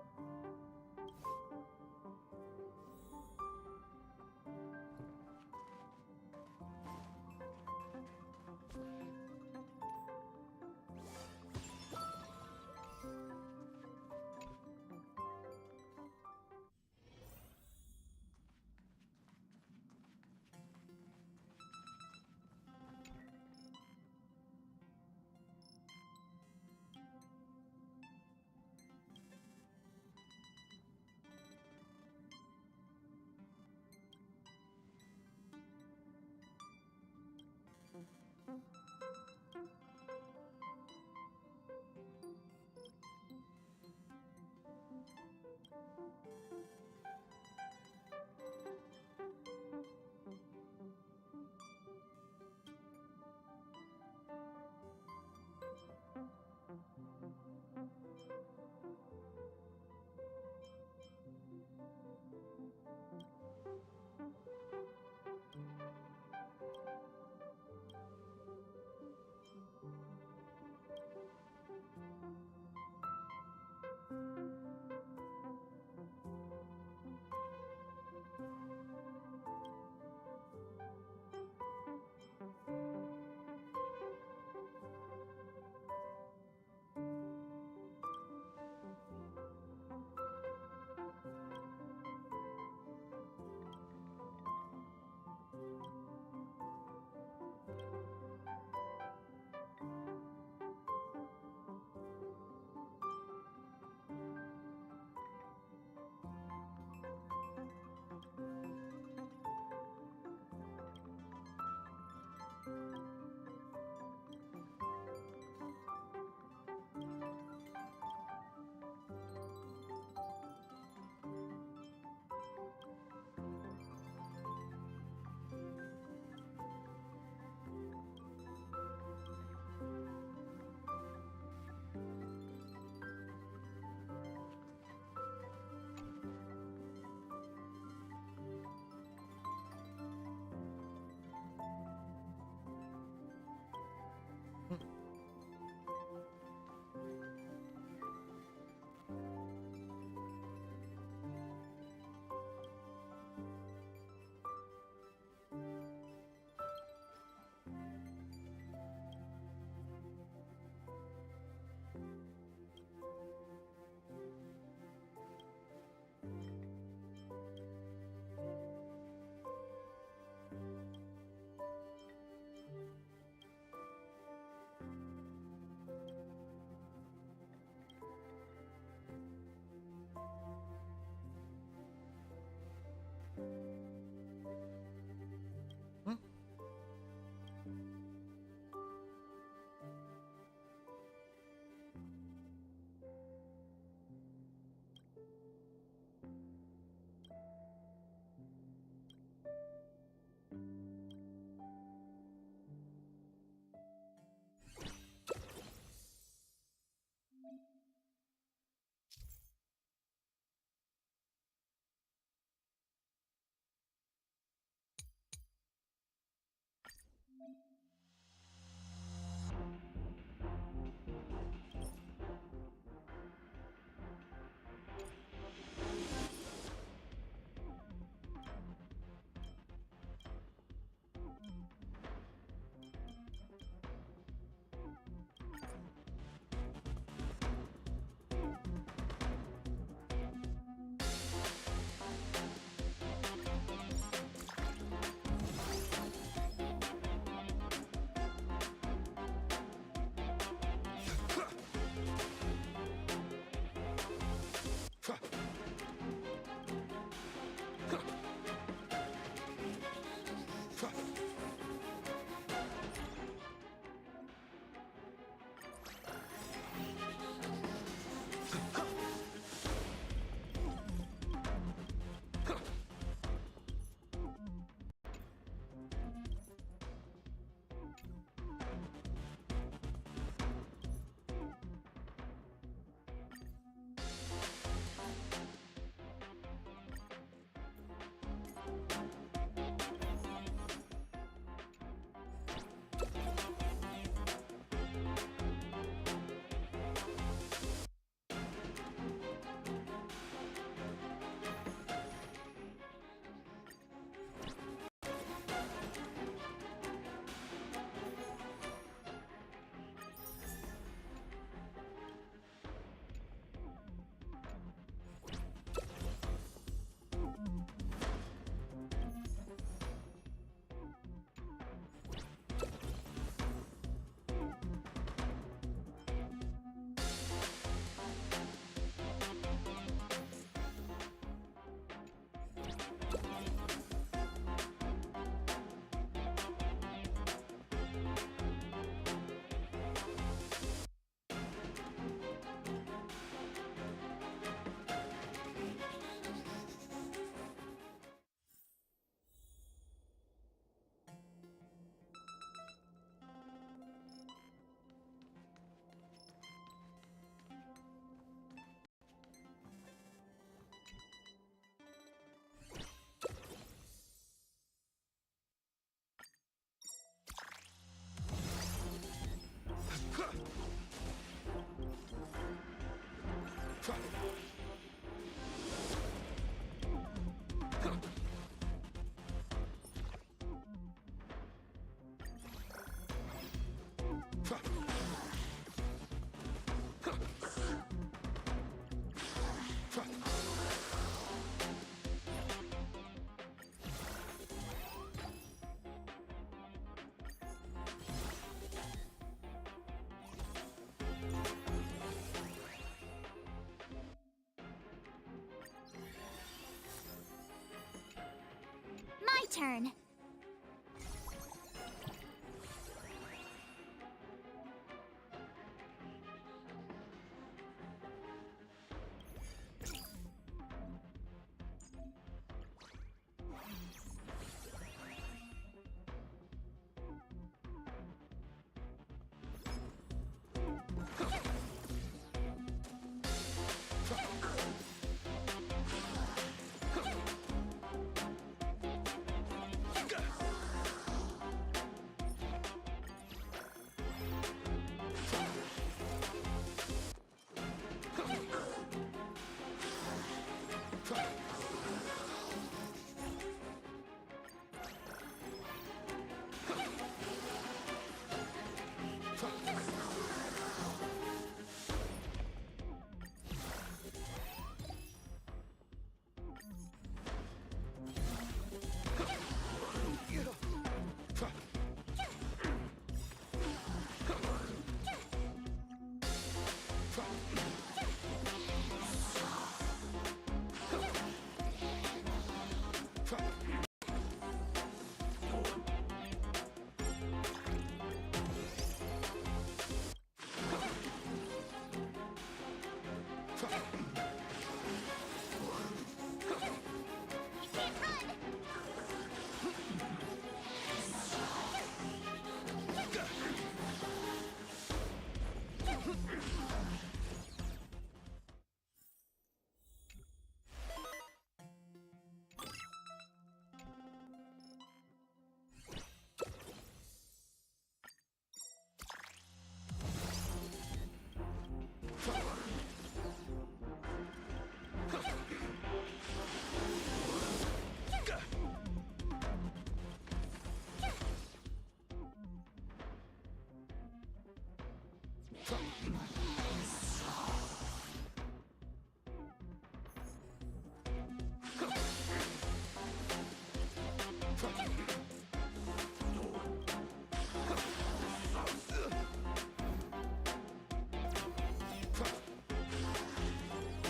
turn.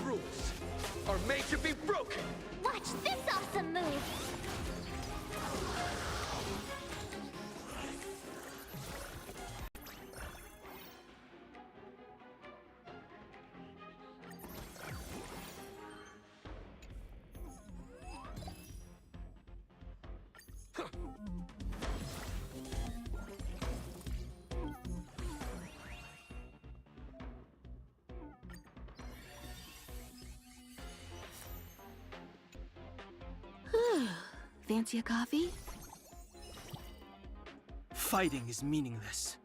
Rules are made to be broken! Watch this awesome move! Fancy a coffee? Fighting is meaningless.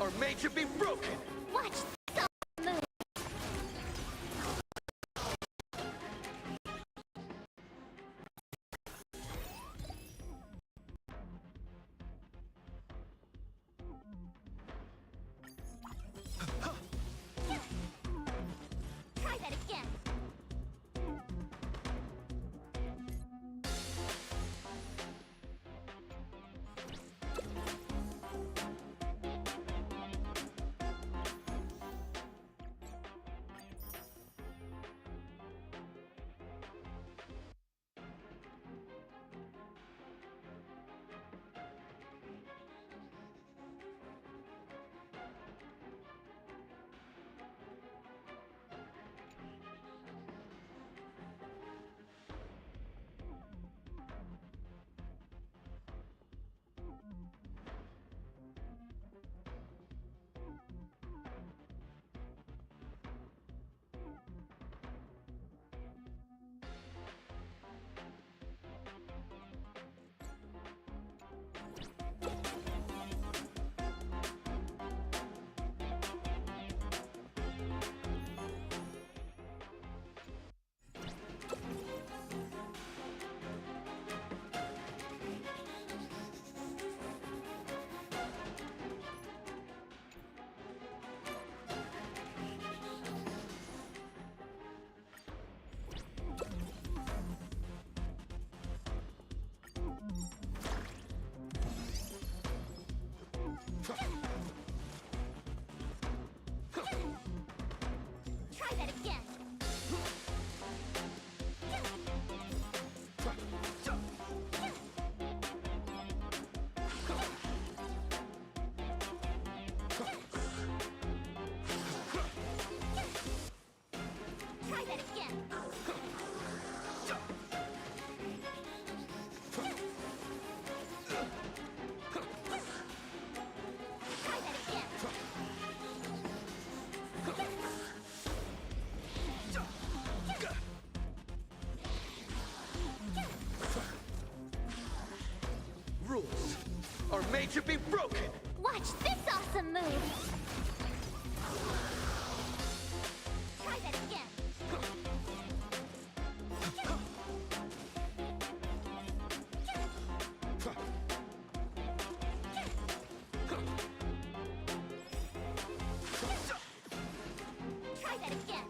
are made to be broken! Watch this move! Try that again! Try that again! Try that again! Try that again! Rules are made to be broken! Watch this awesome move! Try that again! Try that again!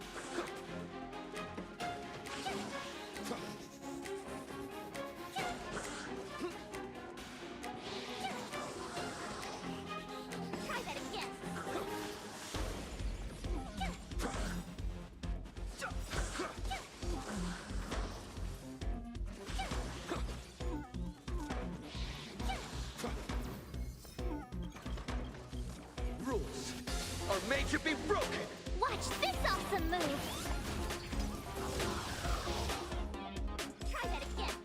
Try that again! Rules are made to be broken! Watch this awesome move! Try that again!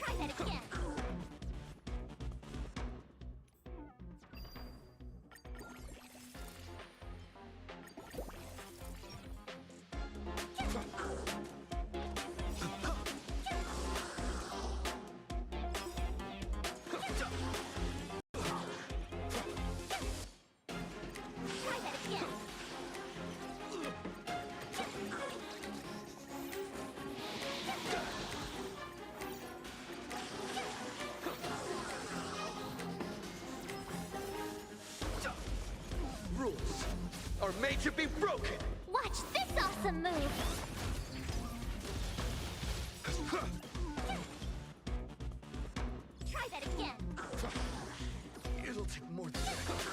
Try that again! Try that again! Rules are made to be broken! Watch this awesome move! Try that again! It'll take more than that.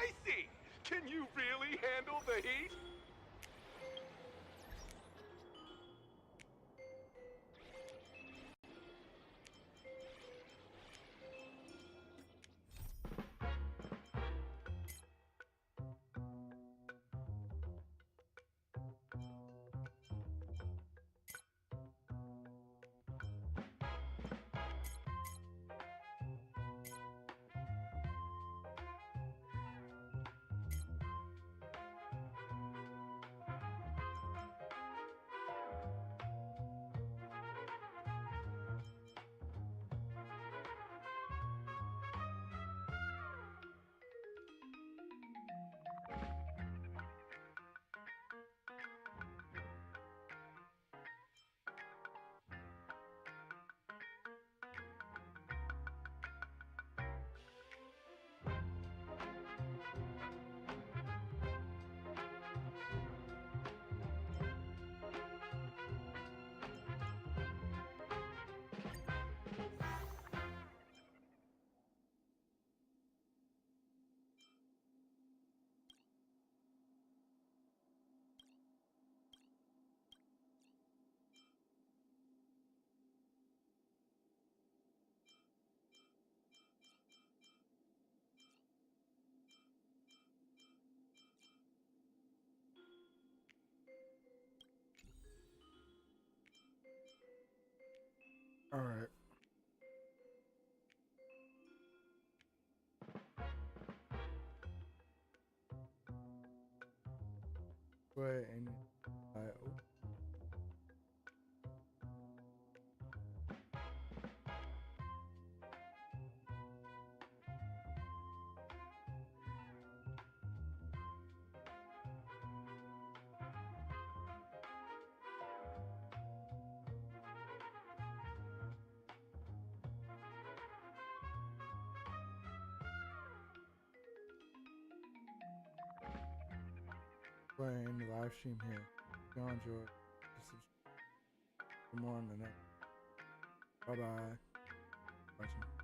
spicy! Can you really handle the heat? All right. Go ahead and go ahead and end the live stream here. If y'all enjoyed, subscribe for more on the next. Bye bye. Watching.